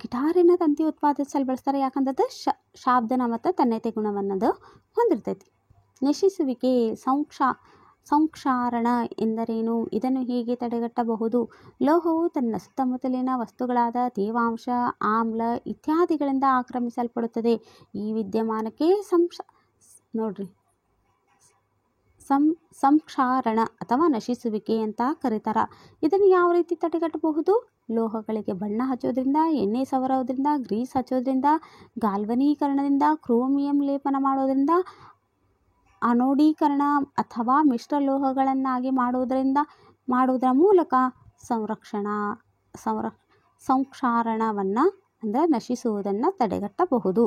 ಗಿಟಾರಿನ ತಂತಿ ಉತ್ಪಾದಿಸಲು ಬಳಸ್ತಾರೆ. ಯಾಕಂದ್ರೆ ಅದು ಶಾಬ್ದನ ಮತ್ತು ತನ್ನೆತೆ ಗುಣವನ್ನದು ಹೊಂದಿರ್ತೈತಿ. ನಶಿಸುವಿಕೆ, ಸಂಕ್ಷಾರಣ ಎಂದರೇನು? ಇದನ್ನು ಹೇಗೆ ತಡೆಗಟ್ಟಬಹುದು? ಲೋಹವು ತನ್ನ ಸುತ್ತಮುತ್ತಲಿನ ವಸ್ತುಗಳಾದ ತೇವಾಂಶ, ಆಮ್ಲ ಇತ್ಯಾದಿಗಳಿಂದ ಆಕ್ರಮಿಸಲ್ಪಡುತ್ತದೆ. ಈ ವಿದ್ಯಮಾನಕ್ಕೆ ಸಂಕ್ಷಾರಣ ಅಥವಾ ನಶಿಸುವಿಕೆ ಅಂತ ಕರೀತಾರ. ಇದನ್ನು ಯಾವ ರೀತಿ ತಡೆಗಟ್ಟಬಹುದು? ಲೋಹಗಳಿಗೆ ಬಣ್ಣ ಹಚ್ಚೋದ್ರಿಂದ, ಎಣ್ಣೆ ಸವರೋದ್ರಿಂದ, ಗ್ರೀಸ್ ಹಚ್ಚೋದ್ರಿಂದ, ಗಾಲ್ವನೀಕರಣದಿಂದ, ಕ್ರೋಮಿಯಂ ಲೇಪನ ಮಾಡೋದ್ರಿಂದ, ಅನೋಡೀಕರಣ ಅಥವಾ ಮಿಶ್ರ ಲೋಹಗಳನ್ನಾಗಿ ಮಾಡುವುದರ ಮೂಲಕ ಸಂಕ್ಷಾರಣವನ್ನು ಅಂದರೆ ನಶಿಸುವುದನ್ನು ತಡೆಗಟ್ಟಬಹುದು.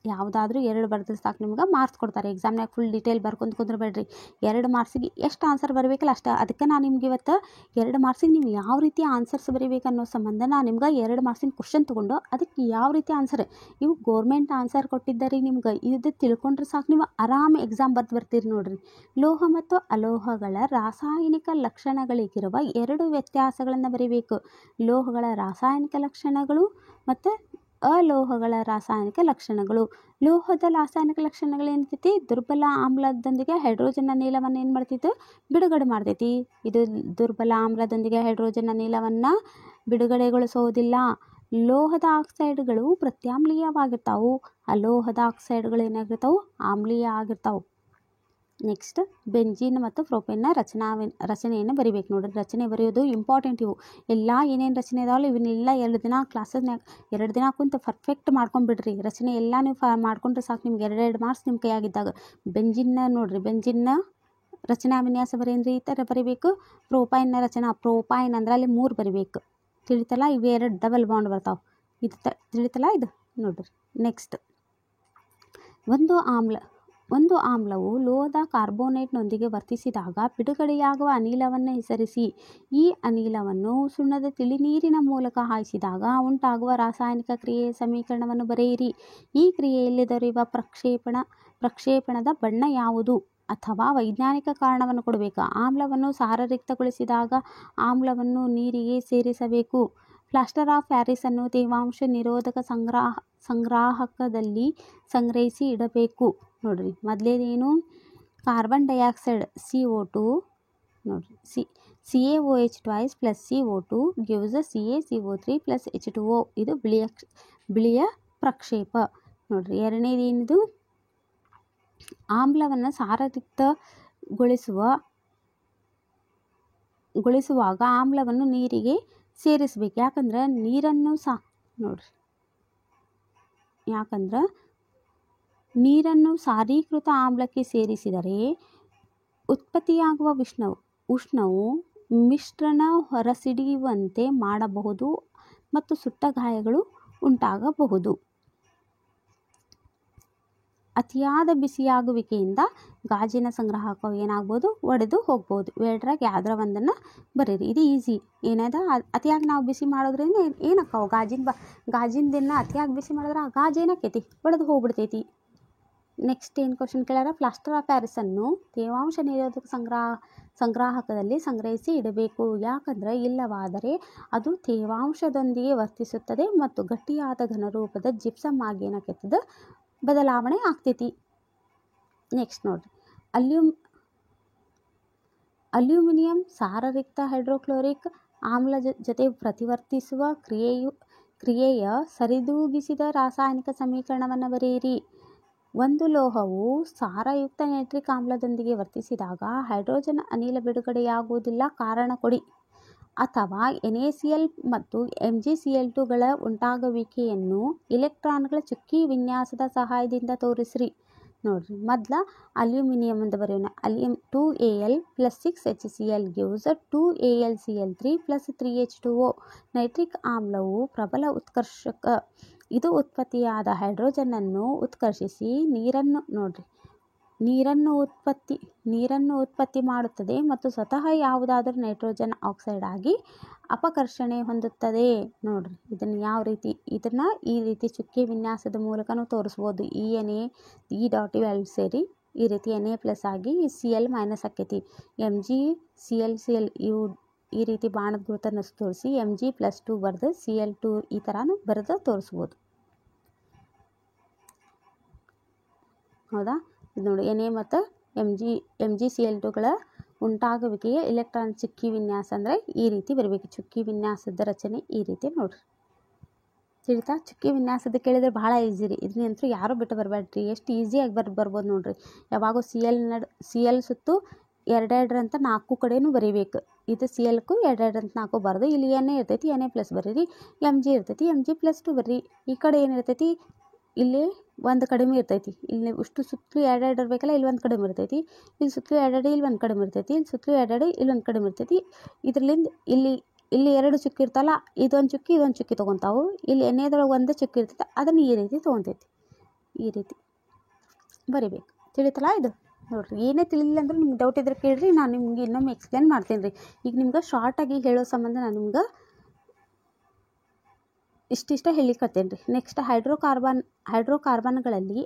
ಯಾವುದಾದ್ರೂ 2 ಬರೆದ್ರೆ ಸಾಕು, ನಿಮ್ಗೆ ಮಾರ್ಕ್ಸ್ ಕೊಡ್ತಾರೆ. ಎಕ್ಸಾಮ್ನಾಗ ಫುಲ್ ಡೀಟೇಲ್ ಬರ್ಕೊಂಡು ಕುಂದ್ರಬೇಡ್ರಿ. 2 ಮಾರ್ಕ್ಸಿಗೆ ಎಷ್ಟು ಆನ್ಸರ್ ಬರಬೇಕಲ್ಲ ಅಷ್ಟು. ಅದಕ್ಕೆ ನಾನು ನಿಮ್ಗೆ ಇವತ್ತು 2 ಮಾರ್ಕ್ಸಿಗೆ ನೀವು ಯಾವ ರೀತಿ ಆನ್ಸರ್ಸ್ ಬರೀಬೇಕು ಅನ್ನೋ ಸಂಬಂಧ ನಾನು ನಿಮ್ಗೆ 2 ಮಾರ್ಕ್ಸಿನ ಕ್ವಶನ್ ತೊಗೊಂಡು ಅದಕ್ಕೆ ಯಾವ ರೀತಿ ಆನ್ಸರ್, ಇವು ಗೋರ್ಮೆಂಟ್ ಆನ್ಸರ್ ಕೊಟ್ಟಿದ್ದಾರೆ ನಿಮ್ಗೆ, ಇದು ತಿಳ್ಕೊಂಡ್ರೆ ಸಾಕು, ನೀವು ಆರಾಮ್ ಎಕ್ಸಾಮ್ ಬರ್ತೀರಿ. ನೋಡ್ರಿ, ಲೋಹ ಮತ್ತು ಅಲೋಹಗಳ ರಾಸಾಯನಿಕ ಲಕ್ಷಣಗಳಿಗಿರುವ 2 ವ್ಯತ್ಯಾಸಗಳನ್ನು ಬರೀಬೇಕು. ಲೋಹಗಳ ರಾಸಾಯನಿಕ ಲಕ್ಷಣಗಳು ಮತ್ತು ಅಲೋಹಗಳ ರಾಸಾಯನಿಕ ಲಕ್ಷಣಗಳು. ಲೋಹದ ರಾಸಾಯನಿಕ ಲಕ್ಷಣಗಳು ಏನಿರ್ತೈತಿ, ದುರ್ಬಲ ಆಮ್ಲದೊಂದಿಗೆ ಹೈಡ್ರೋಜನ್ ಅನಿಲವನ್ನು ಏನು ಮಾಡ್ತಿತ್ತು, ಬಿಡುಗಡೆ ಮಾಡ್ತೈತಿ. ಇದು ದುರ್ಬಲ ಆಮ್ಲದೊಂದಿಗೆ ಹೈಡ್ರೋಜನ್ ಅನಿಲವನ್ನು ಬಿಡುಗಡೆಗೊಳಿಸೋದಿಲ್ಲ. ಲೋಹದ ಆಕ್ಸೈಡ್ಗಳು ಪ್ರತ್ಯಾಮ್ಲೀಯವಾಗಿರ್ತಾವೆ, ಅಲೋಹದ ಆಕ್ಸೈಡ್ಗಳು ಏನಾಗಿರ್ತಾವೆ, ಆಮ್ಲೀಯ ಆಗಿರ್ತಾವೆ. ನೆಕ್ಸ್ಟ್ ಬೆಂಜಿನ್ ಮತ್ತು ಪ್ರೊಪೇನ್ನ ರಚನೆಯನ್ನು ಬರಿಬೇಕು ನೋಡ್ರಿ. ರಚನೆ ಬರೆಯೋದು ಇಂಪಾರ್ಟೆಂಟ್. ಇವು ಎಲ್ಲ ಏನೇನು ರಚನೆ ಇದಾವಲ್ಲ ಇವನ್ನೆಲ್ಲ 2 ದಿನ ಕುಂತು ಪರ್ಫೆಕ್ಟ್ ಮಾಡ್ಕೊಂಡ್ಬಿಡ್ರಿ. ರಚನೆ ಎಲ್ಲ ನೀವು ಮಾಡ್ಕೊಂಡ್ರೆ ಸಾಕು, ನಿಮ್ಗೆ 2 ಮಾರ್ಕ್ಸ್ ನಿಮ್ಮ ಕೈಯಾಗಿದ್ದಾಗ. ಬೆಂಜಿನ್ನ ನೋಡ್ರಿ, ಬೆಂಜಿನ್ನ ರಚನಾ ವಿನ್ಯಾಸ ಬರೇನ್ರಿ, ಈ ಥರ ಬರಿಬೇಕು. ಪ್ರೋಪೈನ್ನ ರಚನಾ, ಪ್ರೋಪೈನ್ ಅಂದ್ರೆ ಅಲ್ಲಿ 3 ಬರಿಬೇಕು. ತಿಳಿತಲ್ಲ, ಇವು 2 ಡಬಲ್ ಬಾಂಡ್ ಬರ್ತಾವೆ. ಇದು ತಿಳಿತಲ್ಲ ಇದು ನೋಡ್ರಿ. ನೆಕ್ಸ್ಟ್ ಒಂದು ಆಮ್ಲವು ಲೋಹದ ಕಾರ್ಬೋನೇಟ್ನೊಂದಿಗೆ ವರ್ತಿಸಿದಾಗ ಬಿಡುಗಡೆಯಾಗುವ ಅನಿಲವನ್ನು ಹೆಸರಿಸಿ. ಈ ಅನಿಲವನ್ನು ಸುಣ್ಣದ ತಿಳಿನೀರಿನ ಮೂಲಕ ಹಾಯಿಸಿದಾಗ ಉಂಟಾಗುವ ರಾಸಾಯನಿಕ ಕ್ರಿಯೆಯ ಸಮೀಕರಣವನ್ನು ಬರೆಯಿರಿ. ಈ ಕ್ರಿಯೆಯಲ್ಲಿ ದೊರೆಯುವ ಪ್ರಕ್ಷೇಪಣದ ಬಣ್ಣ ಯಾವುದು? ಅಥವಾ ವೈಜ್ಞಾನಿಕ ಕಾರಣವನ್ನು ಕೊಡಬೇಕು. ಆಮ್ಲವನ್ನು ಸಾರರಿಕ್ತಗೊಳಿಸಿದಾಗ ಆಮ್ಲವನ್ನು ನೀರಿಗೆ ಸೇರಿಸಬೇಕು. ಪ್ಲಾಸ್ಟರ್ ಆಫ್ ಪ್ಯಾರಿಸನ್ನು ತೇವಾಂಶ ನಿರೋಧಕ ಸಂಗ್ರಾಹಕದಲ್ಲಿ ಸಂಗ್ರಹಿಸಿ ಇಡಬೇಕು. ನೋಡ್ರಿ, ಮೊದಲೇದೇನು, ಕಾರ್ಬನ್ ಡೈಆಕ್ಸೈಡ್ CO2 ನೋಡ್ರಿ, CaOH twice plus CO2 gives CaCO3 plus H2O. ಇದು ಬಿಳಿಯ ಪ್ರಕ್ಷೇಪ. ನೋಡ್ರಿ, ಎರಡನೇದೇನಿದು, ಆಮ್ಲವನ್ನು ಸಾರಯುಕ್ತಗೊಳಿಸುವಾಗ ಆಮ್ಲವನ್ನು ನೀರಿಗೆ ಸೇರಿಸಬೇಕು. ಯಾಕಂದ್ರೆ ನೀರನ್ನು ಸಾರೀಕೃತ ಆಮ್ಲಕ್ಕೆ ಸೇರಿಸಿದರೆ ಉತ್ಪತ್ತಿಯಾಗುವ ಉಷ್ಣವು ಮಿಶ್ರಣ ಹೊರಸಿಡಿಯುವಂತೆ ಮಾಡಬಹುದು ಮತ್ತು ಸುಟ್ಟ ಗಾಯಗಳು ಉಂಟಾಗಬಹುದು. ಅತಿಯಾದ ಬಿಸಿಯಾಗುವಿಕೆಯಿಂದ ಗಾಜಿನ ಸಂಗ್ರಾಹಕವು ಏನಾಗ್ಬೋದು, ಒಡೆದು ಹೋಗ್ಬೋದು. ಇವೆರಡರಾಗ ಯಾವ್ದಾರ ಒಂದನ್ನು ಬರೀರಿ. ಇದು ಈಸಿ. ಏನದ, ಅತಿಯಾಗಿ ನಾವು ಬಿಸಿ ಮಾಡೋದ್ರಿಂದ ಏನಕ್ಕಾವು, ಗಾಜಿಂದನ್ನು ಅತಿಯಾಗಿ ಬಿಸಿ ಮಾಡಿದ್ರೆ ಆ ಗಾಜು ಏನಾಕೈತಿ, ಒಡೆದು ಹೋಗ್ಬಿಡ್ತೈತಿ. ನೆಕ್ಸ್ಟ್ ಏನು ಕ್ವಶನ್ ಕೇಳ್ಯಾರ, ಪ್ಲಾಸ್ಟರ್ ಆಫ್ ಪ್ಯಾರಿಸನ್ನು ತೇವಾಂಶ ನಿರೋಧಕ ಸಂಗ್ರಾಹಕದಲ್ಲಿ ಸಂಗ್ರಹಿಸಿ ಇಡಬೇಕು. ಯಾಕಂದ್ರೆ ಇಲ್ಲವಾದರೆ ಅದು ತೇವಾಂಶದೊಂದಿಗೆ ವರ್ತಿಸುತ್ತದೆ ಮತ್ತು ಗಟ್ಟಿಯಾದ ಘನರೂಪದ ಜಿಪ್ಸಮ್ ಆಗಿ ಏನಾಕೈತದ ಬದಲಾವಣೆ ಆಗ್ತೈತಿ. ನೆಕ್ಸ್ಟ್ ನೋಡ್ರಿ, ಅಲ್ಯೂಮಿನಿಯಂ ಸಾರರಿಕ್ತ ಹೈಡ್ರೋಕ್ಲೋರಿಕ್ ಆಮ್ಲ ಜೊತೆ ಪ್ರತಿವರ್ತಿಸುವ ಕ್ರಿಯೆಯ ಸರಿದೂಗಿಸಿದ ರಾಸಾಯನಿಕ ಸಮೀಕರಣವನ್ನು ಬರೆಯಿರಿ. ಒಂದು ಲೋಹವು ಸಾರಯುಕ್ತ ನೈಟ್ರಿಕ್ ಆಮ್ಲದೊಂದಿಗೆ ವರ್ತಿಸಿದಾಗ ಹೈಡ್ರೋಜನ್ ಅನಿಲ ಬಿಡುಗಡೆಯಾಗುವುದಿಲ್ಲ, ಕಾರಣ ಕೊಡಿ. ಅಥವಾ NaCl ಮತ್ತು MgCl2ಗಳ ಉಂಟಾಗುವಿಕೆಯನ್ನು ಇಲೆಕ್ಟ್ರಾನ್ಗಳ ಚುಕ್ಕಿ ವಿನ್ಯಾಸದ ಸಹಾಯದಿಂದ ತೋರಿಸ್ರಿ. ನೋಡ್ರಿ, ಮೊದಲ ಅಲ್ಯೂಮಿನಿಯಂ ಅಂತ ಬರೆಯೋಣ. 2Al plus 6HCl gives 2AlCl3 plus 3H2O. ನೈಟ್ರಿಕ್ ಆಮ್ಲವು ಪ್ರಬಲ ಉತ್ಕರ್ಷಕ. ಇದು ಉತ್ಪತ್ತಿಯಾದ ಹೈಡ್ರೋಜನ್ನನ್ನು ಉತ್ಕರ್ಷಿಸಿ ನೀರನ್ನು ಉತ್ಪತ್ತಿ ಮಾಡುತ್ತದೆ ಮತ್ತು ಸ್ವತಃ ಯಾವುದಾದರೂ ನೈಟ್ರೋಜನ್ ಆಕ್ಸೈಡ್ ಆಗಿ ಅಪಕರ್ಷಣೆ ಹೊಂದುತ್ತದೆ. ನೋಡ್ರಿ, ಇದನ್ನ ಈ ರೀತಿ ಚುಕ್ಕೆ ವಿನ್ಯಾಸದ ಮೂಲಕನೂ ತೋರಿಸ್ಬೋದು. E ಸೇರಿ ಈ ರೀತಿ Na+ ಆಗಿ Cl- ಆಕೈತಿ. MgClCl ಇವು ಈ ರೀತಿ ಬಾಣದ ಗುರುತನ್ನು ತೋರಿಸಿ Mg+2 ಬರೆದು Cl2 ಈ ಥರನೂ ಬರೆದು ತೋರಿಸ್ಬೋದು. ಹೌದಾ, ಇದು ನೋಡಿ, Na ಮತ್ತು MgCl2ಗಳ ಉಂಟಾಗುವಿಕೆಗೆ ಇಲೆಕ್ಟ್ರಾನ್ ಚುಕ್ಕಿ ವಿನ್ಯಾಸ ಅಂದರೆ ಈ ರೀತಿ ಬರಬೇಕು. ಚುಕ್ಕಿ ವಿನ್ಯಾಸದ ರಚನೆ ಈ ರೀತಿ ನೋಡ್ರಿ. ತಿಳಿತಾ? ಚುಕ್ಕಿ ವಿನ್ಯಾಸದ ಕೇಳಿದ್ರೆ ಭಾಳ ಈಸಿ ರೀ. ಇದನ್ನಂತೂ ಯಾರೂ ಬಿಟ್ಟು ಬರಬೇಡ್ರಿ. ಎಷ್ಟು ಈಸಿಯಾಗಿ ಬರ್ಬೋದು ನೋಡ್ರಿ. ಯಾವಾಗೂ Cl ಸುತ್ತು 2 ಅಂತ 4 ಕಡೆನೂ ಬರೀಬೇಕು. ಇದು Clಕ್ಕೂ 2 ಅಂತ 4 ಬರೆದು ಇಲ್ಲಿ Na ಇರ್ತೈತಿ, Na+ ಬರೀರಿ. Mg ಇರ್ತೈತಿ, Mg+2 ಬರ್ರಿ. ಈ ಕಡೆ ಏನಿರ್ತೈತಿ, ಇಲ್ಲಿ ಒಂದು ಕಡಿಮೆ ಇರ್ತೈತಿ. ಇಲ್ಲಿ ಇಷ್ಟು ಸುತ್ತಲೂ 2 ಇರಬೇಕಲ್ಲ, ಇಲ್ಲಿ ಒಂದು ಕಡಿಮೆ ಇರ್ತೈತಿ. ಇಲ್ಲಿ ಸುತ್ತಲೂ 2 ಇಲ್ಲಿ ಒಂದು ಕಡಿಮೆ ಇರ್ತೈತಿ. ಇಲ್ಲಿ ಸುತ್ತಲೂ 2 ಇಲ್ಲಿ ಒಂದು ಕಡಿಮೆ ಇರ್ತೈತಿ. ಇದರಿಂದ ಇಲ್ಲಿ 2 ಚುಕ್ಕಿ ಇರ್ತಲ್ಲ, ಇದೊಂದು ಚುಕ್ಕಿ ತೊಗೊತಾವು. ಇಲ್ಲಿ ಎಣ್ಣೆದೊಳಗೆ ಒಂದು ಚುಕ್ಕಿ ಇರ್ತೈತೆ, ಅದನ್ನು ಈ ರೀತಿ ತೊಗೊತೈತಿ. ಈ ರೀತಿ ಬರಿಬೇಕು. ತಿಳಿತಲ್ಲ ಇದು? ನೋಡ್ರಿ, ಏನೇ ತಿಳಿಲಿಲ್ಲ ಅಂದ್ರೆ ನಿಮ್ಗೆ ಡೌಟ್ ಇದ್ರೆ ಕೇಳ್ರಿ, ನಾನು ನಿಮ್ಗೆ ಇನ್ನೊಮ್ಮೆ ಎಕ್ಸ್ಪ್ಲೇನ್ ಮಾಡ್ತೀನಿ ರೀ. ಈಗ ನಿಮ್ಗೆ ಶಾರ್ಟಾಗಿ ಹೇಳೋ ಸಂಬಂಧ ನಾನು ನಿಮ್ಗೆ ಇಷ್ಟ ಹೇಳಿಕತ್ತೇನೆ ರೀ. ನೆಕ್ಸ್ಟ್ ಹೈಡ್ರೋಕಾರ್ಬನ್ಗಳಲ್ಲಿ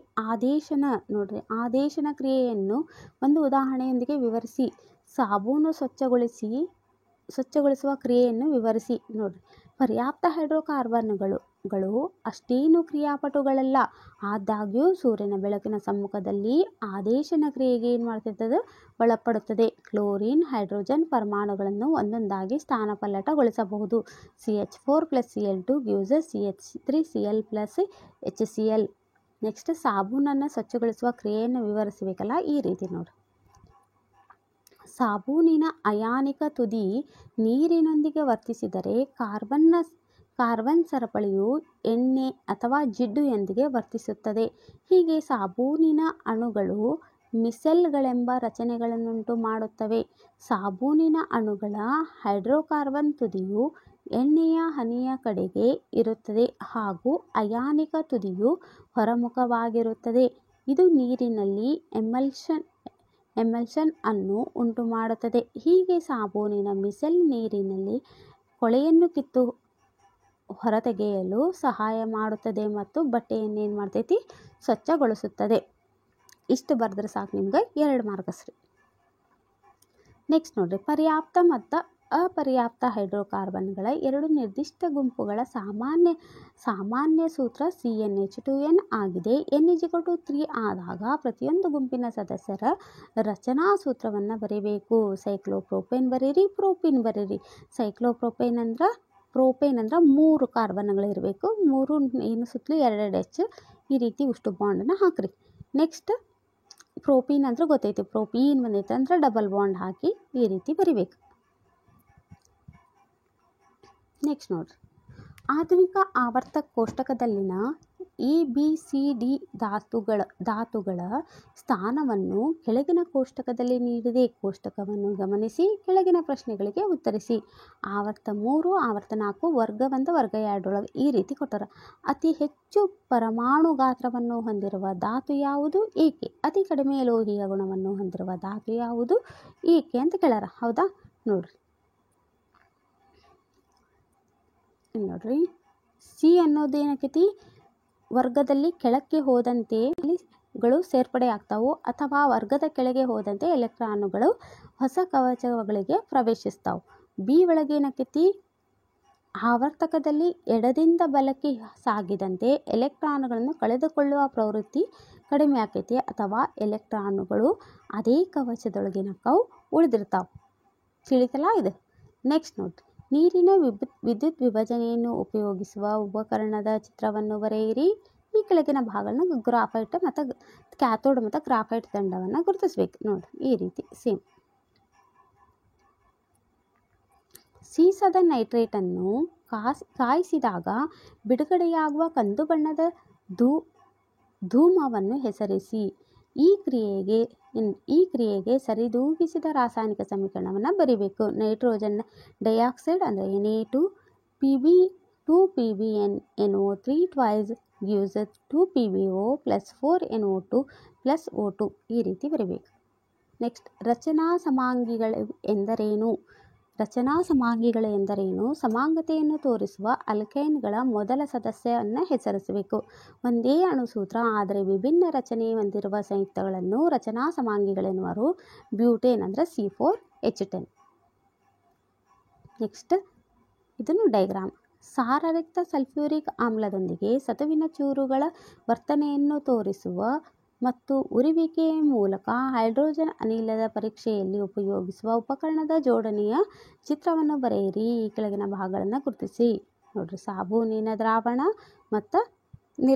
ಆದೇಶನ ಕ್ರಿಯೆಯನ್ನು ಒಂದು ಉದಾಹರಣೆಯೊಂದಿಗೆ ವಿವರಿಸಿ. ಸಾಬೂನು ಸ್ವಚ್ಛಗೊಳಿಸುವ ಕ್ರಿಯೆಯನ್ನು ವಿವರಿಸಿ. ನೋಡ್ರಿ, ಪರ್ಯಾಪ್ತ ಹೈಡ್ರೋಕಾರ್ಬನ್ಗಳು ಗಳು ಅಷ್ಟೇನು ಕ್ರಿಯಾಪಟುಗಳಲ್ಲ. ಆದಾಗ್ಯೂ ಸೂರ್ಯನ ಬೆಳಕಿನ ಸಮ್ಮುಖದಲ್ಲಿ ಆದೇಶನ ಕ್ರಿಯೆಗೆ ಏನು ಮಾಡ್ತಿರ್ತದೆ, ಒಳಪಡುತ್ತದೆ. ಕ್ಲೋರಿನ್ ಹೈಡ್ರೋಜನ್ ಪರಮಾಣುಗಳನ್ನು ಒಂದೊಂದಾಗಿ ಸ್ಥಾನಪಲ್ಲಟಗೊಳಿಸಬಹುದು. CH4+Cl2 gives CH3Cl+HCl. ನೆಕ್ಸ್ಟ್ ಸಾಬೂನನ್ನು ಸ್ವಚ್ಛಗೊಳಿಸುವ ಕ್ರಿಯೆಯನ್ನು ವಿವರಿಸಬೇಕಲ್ಲ, ಈ ರೀತಿ ನೋಡಿ. ಸಾಬೂನಿನ ಅಯಾನಿಕ ತುದಿ ನೀರಿನೊಂದಿಗೆ ವರ್ತಿಸಿದರೆ ಕಾರ್ಬನ್ ಸರಪಳಿಯು ಎಣ್ಣೆ ಅಥವಾ ಜಿಡ್ಡುಯೊಂದಿಗೆ ವರ್ತಿಸುತ್ತದೆ. ಹೀಗೆ ಸಾಬೂನಿನ ಅಣುಗಳು ಮಿಸೆಲ್ಗಳೆಂಬ ರಚನೆಗಳನ್ನುಂಟು ಮಾಡುತ್ತವೆ. ಸಾಬೂನಿನ ಅಣುಗಳ ಹೈಡ್ರೋಕಾರ್ಬನ್ ತುದಿಯು ಎಣ್ಣೆಯ ಹನಿಯ ಕಡೆಗೆ ಇರುತ್ತದೆ ಹಾಗೂ ಅಯಾನಿಕ ತುದಿಯು ಹೊರಮುಖವಾಗಿರುತ್ತದೆ. ಇದು ನೀರಿನಲ್ಲಿ ಎಮಲ್ಷನ್ ಅನ್ನು ಉಂಟು ಮಾಡುತ್ತದೆ. ಹೀಗೆ ಸಾಬೂನಿನ ಮಿಸೆಲ್ ನೀರಿನಲ್ಲಿ ಕೊಳೆಯನ್ನು ಕಿತ್ತು ಹೊರತೆಗೆಯಲು ಸಹಾಯ ಮಾಡುತ್ತದೆ ಮತ್ತು ಬಟ್ಟೆಯನ್ನು ಏನು ಮಾಡ್ತೈತಿ, ಸ್ವಚ್ಛಗೊಳಿಸುತ್ತದೆ. ಇಷ್ಟು ಬರೆದ್ರೆ ಸಾಕು, ನಿಮ್ಗೆ 2 ಮಾರ್ಕ್ಸ್ ರೀ. ನೆಕ್ಸ್ಟ್ ನೋಡ್ರಿ, ಪರ್ಯಾಪ್ತ ಮತ್ತು ಅಪರ್ಯಾಪ್ತ ಹೈಡ್ರೋಕಾರ್ಬನ್ಗಳ 2 ನಿರ್ದಿಷ್ಟ ಗುಂಪುಗಳ ಸಾಮಾನ್ಯ ಸೂತ್ರ CnH2n ಆಗಿದೆ. n=3 ಆದಾಗ ಪ್ರತಿಯೊಂದು ಗುಂಪಿನ ಸದಸ್ಯರ ರಚನಾ ಸೂತ್ರವನ್ನು ಬರೀಬೇಕು. ಸೈಕ್ಲೋಪ್ರೋಪೇನ್ ಬರೀರಿ, ಪ್ರೋಪೀನ್ ಬರೀರಿ. ಸೈಕ್ಲೋಪ್ರೋಪೇನ್ ಅಂದ್ರೆ 3 ಕಾರ್ಬನ್ಗಳಿರಬೇಕು. 3 ಏನು ಸುತ್ತಲೂ 2 H ಈ ರೀತಿ ಉಷ್ಟು ಬಾಂಡನ್ನು ಹಾಕ್ರಿ. ನೆಕ್ಸ್ಟ್ ಪ್ರೋಪೀನ್ ಅಂದ್ರೆ ಗೊತ್ತೈತಿ, ಪ್ರೋಪೀನ್ ಬಂದೈತೆ ಅಂದ್ರೆ ಡಬಲ್ ಬಾಂಡ್ ಹಾಕಿ ಈ ರೀತಿ ಬರಿಬೇಕು. ನೆಕ್ಸ್ಟ್ ನೋಡ್ರಿ, ಆಧುನಿಕ ಆವರ್ತಕ ಕೋಷ್ಟಕದಲ್ಲಿನ ABCD ಧಾತುಗಳ ಸ್ಥಾನವನ್ನು ಕೆಳಗಿನ ಕೋಷ್ಟಕದಲ್ಲಿ ನೀಡಿದೆ. ಕೋಷ್ಟಕವನ್ನು ಗಮನಿಸಿ ಕೆಳಗಿನ ಪ್ರಶ್ನೆಗಳಿಗೆ ಉತ್ತರಿಸಿ. ಆವರ್ತ 3, ಆವರ್ತ 4, ವರ್ಗ 1, ವರ್ಗ 2 ಈ ರೀತಿ ಕೊಟ್ಟರ. ಅತಿ ಹೆಚ್ಚು ಪರಮಾಣು ಗಾತ್ರವನ್ನು ಹೊಂದಿರುವ ಧಾತು ಯಾವುದು, ಏಕೆ? ಅತಿ ಕಡಿಮೆ ಲೋಹೀಯ ಗುಣವನ್ನು ಹೊಂದಿರುವ ಧಾತು ಯಾವುದು, ಏಕೆ ಅಂತ ಕೇಳಾರ. ಹೌದಾ, ನೋಡ್ರಿ ನೋಡ್ರಿ ಸಿ ಅನ್ನೋದು ಏನಾಕೈತಿ, ವರ್ಗದಲ್ಲಿ ಕೆಳಕ್ಕೆ ಹೋದಂತೆ ಗಳು ಸೇರ್ಪಡೆ ಆಗ್ತಾವು ಅಥವಾ ವರ್ಗದ ಕೆಳಗೆ ಹೋದಂತೆ ಎಲೆಕ್ಟ್ರಾನುಗಳು ಹೊಸ ಕವಚಗಳಿಗೆ ಪ್ರವೇಶಿಸ್ತಾವು. ಬಿ ಒಳಗೆ ಏನಾಕೈತಿ, ಆವರ್ತಕದಲ್ಲಿ ಎಡದಿಂದ ಬಲಕ್ಕೆ ಸಾಗಿದಂತೆ ಎಲೆಕ್ಟ್ರಾನುಗಳನ್ನು ಕಳೆದುಕೊಳ್ಳುವ ಪ್ರವೃತ್ತಿ ಕಡಿಮೆ ಆಕೈತಿ ಅಥವಾ ಎಲೆಕ್ಟ್ರಾನುಗಳು ಅದೇ ಕವಚದೊಳಗಿನಕ್ಕವು ಉಳಿದಿರ್ತಾವೆ. ತಿಳಿತಲ್ಲ ಇದು. ನೆಕ್ಸ್ಟ್ ನೋಡ್ರಿ, ನೀರಿನ ವಿದ್ಯುತ್ ವಿಭಜನೆಯನ್ನು ಉಪಯೋಗಿಸುವ ಉಪಕರಣದ ಚಿತ್ರವನ್ನು ಬರೆಯಿರಿ. ಈ ಕೆಳಗಿನ ಭಾಗಗಳನ್ನು ಗ್ರಾಫೈಟ್ ಮತ್ತು ಕ್ಯಾಥೋಡ್ ಮತ್ತು ಗ್ರಾಫೈಟ್ ದಂಡವನ್ನು ಗುರುತಿಸಬೇಕು. ನೋಡಿ ಈ ರೀತಿ ಸೇಮ್. ಸೀಸದ ನೈಟ್ರೇಟನ್ನು ಕಾಯಿಸಿದಾಗ ಬಿಡುಗಡೆಯಾಗುವ ಕಂದು ಬಣ್ಣದ ಧೂಮವನ್ನು ಹೆಸರಿಸಿ. ಈ ಕ್ರಿಯೆಗೆ ಸರಿದೂಗಿಸಿದ ರಾಸಾಯನಿಕ ಸಮೀಕರಣವನ್ನು ಬರೀಬೇಕು. ನೈಟ್ರೋಜನ್ ಡೈಆಕ್ಸೈಡ್ ಅಂದರೆ Na2 2PbNO3 twice gives 2PbO + 4NO2 + O2 ಈ ರೀತಿ ಬರೀಬೇಕು. ನೆಕ್ಸ್ಟ್, ರಚನಾ ಸಮಾಂಗಿಗಳು ಎಂದರೇನು? ಸಮಾಂಗತೆಯನ್ನು ತೋರಿಸುವ ಅಲ್ಕೈನ್ಗಳ ಮೊದಲ ಸದಸ್ಯವನ್ನು ಹೆಸರಿಸಬೇಕು. ಒಂದೇ ಅಣುಸೂತ್ರ ಆದರೆ ವಿಭಿನ್ನ ರಚನೆ ಹೊಂದಿರುವ ಸಂಯುಕ್ತಗಳನ್ನು ರಚನಾ ಸಮಾಂಗಿಗಳೆನ್ನುವರು. ಬ್ಯೂಟೇನ್ ಅಂದರೆ C4H10. ನೆಕ್ಸ್ಟ್, ಇದನ್ನು ಡೈಗ್ರಾಮ್. ಸಾರರಹಿತ ಸಲ್ಫ್ಯೂರಿಕ್ ಆಮ್ಲದೊಂದಿಗೆ ಸತುವಿನ ಚೂರುಗಳ ವರ್ತನೆಯನ್ನು ತೋರಿಸುವ ಮತ್ತು ಉರಿಯುವಿಕೆಯ ಮೂಲಕ ಹೈಡ್ರೋಜನ್ ಅನಿಲದ ಪರೀಕ್ಷೆಯಲ್ಲಿ ಉಪಯೋಗಿಸುವ ಉಪಕರಣದ ಜೋಡಣೆಯ ಚಿತ್ರವನ್ನು ಬರೆಯಿರಿ. ಈ ಕೆಳಗಿನ ಭಾಗಗಳನ್ನು ಗುರುತಿಸಿ. ನೋಡ್ರಿ, ಸಾಬೂನಿನ ದ್ರಾವಣ ಮತ್ತು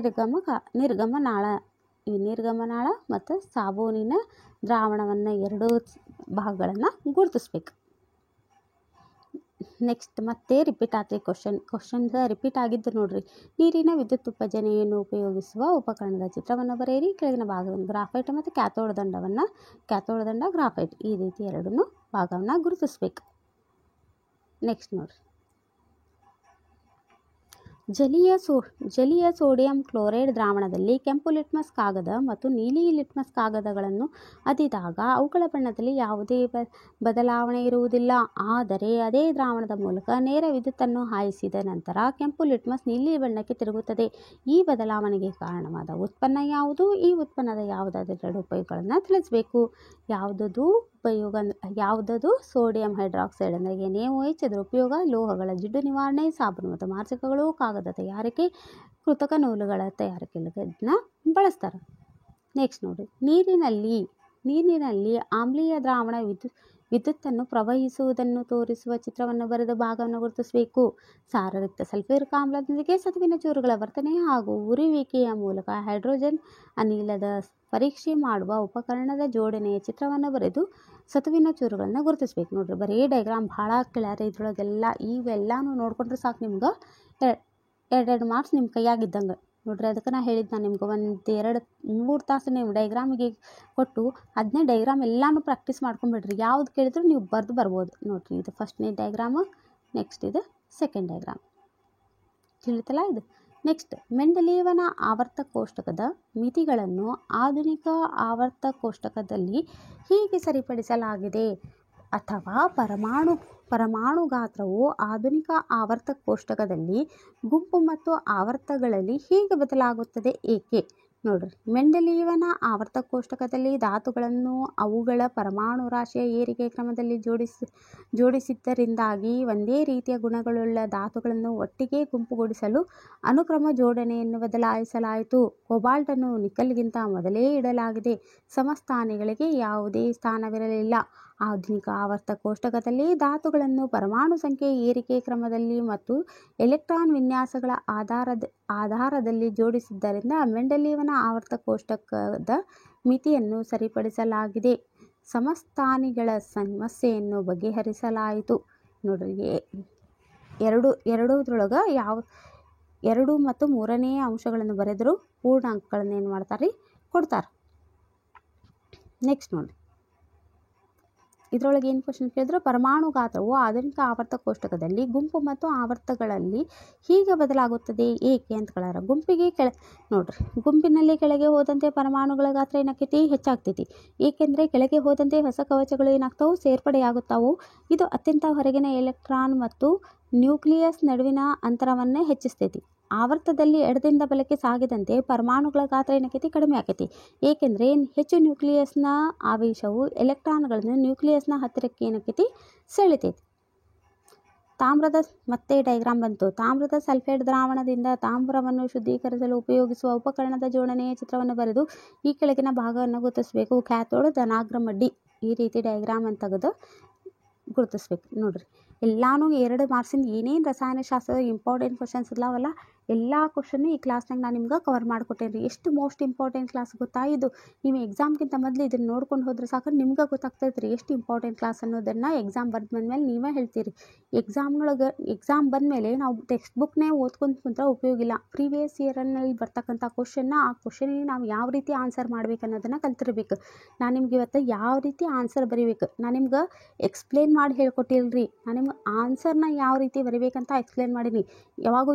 ನಿರ್ಗಮನಾಳ. ಈ ನಿರ್ಗಮನಾಳ ಮತ್ತು ಸಾಬೂನಿನ ದ್ರಾವಣವನ್ನು 2 ಭಾಗಗಳನ್ನು ಗುರುತಿಸ್ಬೇಕು. ನೆಕ್ಸ್ಟ್ ಮತ್ತೆ ರಿಪೀಟ್ ಆಗ್ತದೆ ಕ್ವಶನ್ಸ್ ರಿಪೀಟ್ ಆಗಿದ್ದು ನೋಡ್ರಿ. ನೀರಿನ ವಿದ್ಯುತ್ ವಿಭಜನೆಯನ್ನು ಉಪಯೋಗಿಸುವ ಉಪಕರಣದ ಚಿತ್ರವನ್ನು ಬರೆಯಿರಿ. ಕೆಳಗಿನ ಭಾಗವನ್ನು ಗ್ರಾಫೈಟ್ ಮತ್ತು ಕ್ಯಾಥೋಡ್ ದಂಡ ಗ್ರಾಫೈಟ್ ಈ ರೀತಿ 2 ಭಾಗವನ್ನು ಗುರುತಿಸ್ಬೇಕು. ನೆಕ್ಸ್ಟ್ ನೋಡ್ರಿ, ಜಲೀಯ ಸೋಡಿಯಂ ಕ್ಲೋರೈಡ್ ದ್ರಾವಣದಲ್ಲಿ ಕೆಂಪು ಲಿಟ್ಮಸ್ ಕಾಗದ ಮತ್ತು ನೀಲಿ ಲಿಟ್ಮಸ್ ಕಾಗದಗಳನ್ನು ಅದ್ದಿದಾಗ ಅವುಗಳ ಬಣ್ಣದಲ್ಲಿ ಯಾವುದೇ ಬದಲಾವಣೆ ಇರುವುದಿಲ್ಲ. ಆದರೆ ಅದೇ ದ್ರಾವಣದ ಮೂಲಕ ನೇರ ವಿದ್ಯುತ್ತನ್ನು ಹಾಯಿಸಿದ ನಂತರ ಕೆಂಪು ಲಿಟ್ಮಸ್ ನೀಲಿ ಬಣ್ಣಕ್ಕೆ ತಿರುಗುತ್ತದೆ. ಈ ಬದಲಾವಣೆಗೆ ಕಾರಣವಾದ ಉತ್ಪನ್ನ ಯಾವುದು? ಈ ಉತ್ಪನ್ನದ ಯಾವುದಾದರೂ 2 ಉಪಯೋಗಗಳನ್ನು ತಿಳಿಸಬೇಕು. ಯಾವುದದು ಉಪಯೋಗ ಅಂದ್ರೆ ಯಾವುದದು ಸೋಡಿಯಂ ಹೈಡ್ರಾಕ್ಸೈಡ್ ಅಂದರೆ NaOH. ಅದರ ಉಪಯೋಗ ಲೋಹಗಳ ಜಿಡ್ಡು ನಿವಾರಣೆ, ಸಾಬೂನು ಮತ್ತು ಮಾರ್ಜಕಗಳು, ಕಾಗದ ತಯಾರಿಕೆ, ಕೃತಕ ನೂಲುಗಳ ತಯಾರಿಕೆಗೆ ಇದನ್ನ ಬಳಸ್ತಾರೆ. ನೆಕ್ಸ್ಟ್ ನೋಡಿ, ನೀರಿನಲ್ಲಿ ಆಮ್ಲೀಯ ದ್ರಾವಣ ವಿದ್ಯುತ್ತನ್ನು ಪ್ರವಹಿಸುವುದನ್ನು ತೋರಿಸುವ ಚಿತ್ರವನ್ನು ಬರೆದ ಭಾಗವನ್ನು ಗುರುತಿಸಬೇಕು. ಸಾರಯುಕ್ತ ಸಲ್ಫ್ಯೂರಿಕ್ ಆಮ್ಲದೊಂದಿಗೆ ಸತುವಿನ ಚೂರುಗಳ ವರ್ತನೆ ಹಾಗೂ ಉರಿಯುವಿಕೆಯ ಮೂಲಕ ಹೈಡ್ರೋಜನ್ ಅನಿಲದ ಪರೀಕ್ಷೆ ಮಾಡುವ ಉಪಕರಣದ ಜೋಡಣೆಯ ಚಿತ್ರವನ್ನು ಬರೆದು ಸತುವಿನ ಚೂರುಗಳನ್ನು ಗುರುತಿಸಬೇಕು. ನೋಡ್ರಿ, ಬರೀ ಡೈಗ್ರಾಮ್ ಭಾಳ ಕ್ಲಿಯರ್. ಇದ್ರೊಳಗೆಲ್ಲ ಇವೆಲ್ಲಾನು ನೋಡ್ಕೊಂಡ್ರೆ ಸಾಕು, ನಿಮ್ಗೆ 2 ಮಾರ್ಕ್ಸ್ ನಿಮ್ಮ ಕೈಯಾಗಿದ್ದಂಗೆ. ನೋಡ್ರಿ, ಅದಕ್ಕೆ ನಾನು ನಿಮ್ಗೆ 1-2-3 ತಾಸು ನೀವು ಡೈಗ್ರಾಮಿಗೆ ಕೊಟ್ಟು ಅದನ್ನೇ ಡೈಗ್ರಾಮ್ ಎಲ್ಲನೂ ಪ್ರಾಕ್ಟೀಸ್ ಮಾಡ್ಕೊಂಬಿಡ್ರಿ. ಯಾವ್ದು ಕೇಳಿದ್ರು ನೀವು ಬರ್ಬೋದು. ನೋಡ್ರಿ, ಇದು ಫಸ್ಟ್ನೇ ಡೈಗ್ರಾಮು, ನೆಕ್ಸ್ಟ್ ಇದು ಸೆಕೆಂಡ್ ಡೈಗ್ರಾಮ್. ತಿಳಿತಲ್ಲ ಇದು. ನೆಕ್ಸ್ಟ್, ಮೆಂಡೆಲಿಯವನ ಆವರ್ತ ಕೋಷ್ಟಕದ ಮಿತಿಗಳನ್ನು ಆಧುನಿಕ ಆವರ್ತ ಕೋಷ್ಟಕದಲ್ಲಿ ಹೀಗೆ ಸರಿಪಡಿಸಲಾಗಿದೆ. ಅಥವಾ ಪರಮಾಣು ಗಾತ್ರವು ಆಧುನಿಕ ಆವರ್ತ ಕೋಷ್ಟಕದಲ್ಲಿ ಗುಂಪು ಮತ್ತು ಆವರ್ತಗಳಲ್ಲಿ ಹೀಗೆ ಬದಲಾಗುತ್ತದೆ, ಏಕೆ? ನೋಡ್ರಿ, ಮೆಂಡೆಲಿಯವನ ಆವರ್ತ ಕೋಷ್ಟಕದಲ್ಲಿ ಧಾತುಗಳನ್ನು ಅವುಗಳ ಪರಮಾಣು ರಾಶಿಯ ಏರಿಕೆ ಕ್ರಮದಲ್ಲಿ ಜೋಡಿಸಿದ್ದರಿಂದಾಗಿ ಒಂದೇ ರೀತಿಯ ಗುಣಗಳುಳ್ಳ ಧಾತುಗಳನ್ನು ಒಟ್ಟಿಗೆ ಗುಂಪುಗೂಡಿಸಲು ಅನುಕ್ರಮ ಜೋಡಣೆಯನ್ನು ಬದಲಾಯಿಸಲಾಯಿತು. ಕೋಬಾಲ್ಟನ್ನು ನಿಕ್ಕಲ್ಗಿಂತ ಮೊದಲೇ ಇಡಲಾಗಿದೆ. ಸಮಸ್ಥಾನಿಗಳಿಗೆ ಯಾವುದೇ ಸ್ಥಾನವಿರಲಿಲ್ಲ. ಆಧುನಿಕ ಆವರ್ತ ಕೋಷ್ಟಕದಲ್ಲಿ ಧಾತುಗಳನ್ನು ಪರಮಾಣು ಸಂಖ್ಯೆ ಏರಿಕೆ ಕ್ರಮದಲ್ಲಿ ಮತ್ತು ಎಲೆಕ್ಟ್ರಾನ್ ವಿನ್ಯಾಸಗಳ ಆಧಾರದಲ್ಲಿ ಜೋಡಿಸಿದ್ದರಿಂದ ಮೆಂಡೆಲಿಯವನ ಆವರ್ತ ಕೋಷ್ಟಕದ ಮಿತಿಯನ್ನು ಸರಿಪಡಿಸಲಾಗಿದೆ. ಸಮಸ್ಥಾನಿಗಳ ಸಮಸ್ಯೆಯನ್ನು ಬಗೆಹರಿಸಲಾಯಿತು. ನೋಡ್ರಿ, ಎರಡೂದ್ರೊಳಗೆ 2 ಮತ್ತು 3ನೇ ಅಂಶಗಳನ್ನು ಬರೆದರೂ ಪೂರ್ಣಾಂಕಗಳನ್ನು ಏನು ಮಾಡ್ತಾರೆ, ಕೊಡ್ತಾರೆ. ನೆಕ್ಸ್ಟ್ ನೋಡಿ, ಇದರೊಳಗೆ ಏನು ಕ್ವಶನ್ ಕೇಳಿದ್ರು, ಪರಮಾಣು ಗಾತ್ರವು ಆಧುನಿಕ ಆವರ್ತ ಕೋಷ್ಟಕದಲ್ಲಿ ಗುಂಪು ಮತ್ತು ಆವರ್ತಗಳಲ್ಲಿ ಹೀಗೆ ಬದಲಾಗುತ್ತದೆ, ಏಕೆ ಅಂತ ಕೇಳ್ಯಾರ. ನೋಡ್ರಿ, ಗುಂಪಿನಲ್ಲಿ ಕೆಳಗೆ ಹೋದಂತೆ ಪರಮಾಣುಗಳ ಗಾತ್ರ ಏನಾಗ್ತೈತಿ, ಹೆಚ್ಚಾಗ್ತೈತಿ. ಏಕೆಂದರೆ ಕೆಳಗೆ ಹೋದಂತೆ ಹೊಸ ಕವಚಗಳು ಏನಾಗ್ತಾವು, ಸೇರ್ಪಡೆಯಾಗುತ್ತಾವು. ಇದು ಅತ್ಯಂತ ಹೊರಗಿನ ಎಲೆಕ್ಟ್ರಾನ್ ಮತ್ತು ನ್ಯೂಕ್ಲಿಯಸ್ ನಡುವಿನ ಅಂತರವನ್ನು ಹೆಚ್ಚಿಸ್ತೈತಿ. ಆವರ್ತದಲ್ಲಿ ಎಡದಿಂದ ಬಲಕ್ಕೆ ಸಾಗಿದಂತೆ ಪರಮಾಣುಗಳ ಗಾತ್ರ ಏನಾಕೈತಿ, ಕಡಿಮೆ ಆಕೈತಿ. ಏಕೆಂದರೆ ಹೆಚ್ಚು ನ್ಯೂಕ್ಲಿಯಸ್ನ ಆವೇಶವು ಎಲೆಕ್ಟ್ರಾನ್ಗಳನ್ನು ನ್ಯೂಕ್ಲಿಯಸ್ನ ಹತ್ತಿರಕ್ಕೆ ಏನಾಕೈತಿ, ಸೆಳಿತೈತಿ. ಮತ್ತೆ ಡೈಗ್ರಾಮ್ ಬಂತು. ತಾಮ್ರದ ಸಲ್ಫೇಟ್ ದ್ರಾವಣದಿಂದ ತಾಮ್ರವನ್ನು ಶುದ್ಧೀಕರಿಸಲು ಉಪಯೋಗಿಸುವ ಉಪಕರಣದ ಜೋಡಣೆಯ ಚಿತ್ರವನ್ನು ಬರೆದು ಈ ಕೆಳಗಿನ ಭಾಗವನ್ನು ಗುರುತಿಸಬೇಕು. ಕ್ಯಾಥೋಡ್, ಧನಾಗ್ರ ಮಡ್ಡಿ. ಈ ರೀತಿ ಡೈಗ್ರಾಮ್ ಅಂತ ತೆಗೆದು ಗುರುತಿಸ್ಬೇಕು. ನೋಡ್ರಿ, ಎಲ್ಲಾನು 2 ಮಾರ್ಕ್ಸಿಂದ ಏನೇನು ರಸಾಯನಶಾಸ್ತ್ರದ ಇಂಪಾರ್ಟೆಂಟ್ ಕ್ವಶನ್ಸ್ ಇದಾವಲ್ಲ, ಎಲ್ಲ ಕ್ವಶನ್ನು ಈ ಕ್ಲಾಸ್ನಾಗ ನಾನು ನಿಮ್ಗೆ ಕವರ್ ಮಾಡಿಕೊಟ್ಟೇನೆ ರೀ. ಎಷ್ಟು ಮೋಸ್ಟ್ ಇಂಪಾರ್ಟೆಂಟ್ ಕ್ಲಾಸ್ ಗೊತ್ತಾ ಇದು? ನೀವು ಎಕ್ಸಾಮ್ಗಿಂತ ಮೊದಲು ಇದನ್ನು ನೋಡ್ಕೊಂಡು ಹೋದ್ರೆ ಸಾಕು, ನಿಮ್ಗೆ ಗೊತ್ತಾಗ್ತೈತೆ ರೀ ಎಷ್ಟು ಇಂಪಾರ್ಟೆಂಟ್ ಕ್ಲಾಸ್ ಅನ್ನೋದನ್ನು. ಎಕ್ಸಾಮ್ ಬಂದಮೇಲೆ ನೀವೇ ಹೇಳ್ತೀರಿ. ಎಕ್ಸಾಮ್ ಬಂದಮೇಲೆ ನಾವು ಟೆಕ್ಸ್ಟ್ ಬುಕ್ನೇ ಓದ್ಕೊಂಡು ಕುಂತ್ರೆ ಉಪಯೋಗ ಇಲ್ಲ. ಪ್ರೀವಿಯಸ್ ಇಯರಲ್ಲಿ ಬರ್ತಕ್ಕಂಥ ಕ್ವಶನ್ನ ಆ ಕ್ವಶನಿಗೆ ನಾವು ಯಾವ ರೀತಿ ಆನ್ಸರ್ ಮಾಡ್ಬೇಕು ಅನ್ನೋದನ್ನು ಕಲ್ತಿರ್ಬೇಕು. ನಾನು ನಿಮ್ಗೆ ಇವತ್ತು ಯಾವ ರೀತಿ ಆನ್ಸರ್ ಬರೀಬೇಕು ನಾನು ನಿಮ್ಗೆ ಎಕ್ಸ್ಪ್ಲೇನ್ ಮಾಡಿ ಹೇಳ್ಕೊಟ್ಟಿಲ್ರಿ. ನಾನು ನಿಮ್ಗೆ ಆನ್ಸರ್ನ ಯಾವ ರೀತಿ ಬರೀಬೇಕಂತ ಎಕ್ಸ್ಪ್ಲೇನ್ ಮಾಡೀನಿ. ಯಾವಾಗೂ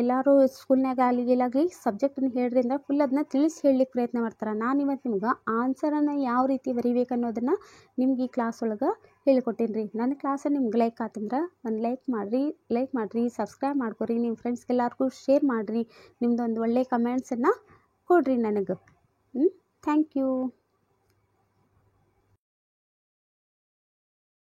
ಎಲ್ಲರೂ ಸ್ಕೂಲ್ನಾಗ ಎಲ್ಲಾಗಲಿ ಸಬ್ಜೆಕ್ಟನ್ನು ಹೇಳ್ರಿ ಅಂದ್ರೆ ಫುಲ್ ಅದನ್ನ ತಿಳಿಸಿ ಹೇಳಲಿಕ್ಕೆ ಪ್ರಯತ್ನ ಮಾಡ್ತಾರೆ. ನಾನು ಇವತ್ತು ನಿಮ್ಗೆ ಆನ್ಸರನ್ನು ಯಾವ ರೀತಿ ಬರೀಬೇಕು ಅನ್ನೋದನ್ನು ನಿಮ್ಗೆ ಈ ಕ್ಲಾಸ್ ಒಳಗೆ ಹೇಳ್ಕೊಟ್ಟೇನಿ ರೀ. ನನ್ನ ಕ್ಲಾಸನ್ನು ನಿಮ್ಗೆ ಲೈಕ್ ಆತಂದ್ರೆ ಒಂದು ಲೈಕ್ ಮಾಡಿರಿ, ಸಬ್ಸ್ಕ್ರೈಬ್ ಮಾಡ್ಕೊರಿ, ನಿಮ್ಮ ಫ್ರೆಂಡ್ಸ್ಗೆಲ್ಲರಿಗೂ ಶೇರ್ ಮಾಡಿರಿ, ನಿಮ್ದೊಂದು ಒಳ್ಳೆ ಕಮೆಂಟ್ಸನ್ನು ಕೊಡ್ರಿ ನನಗೆ. Thank you.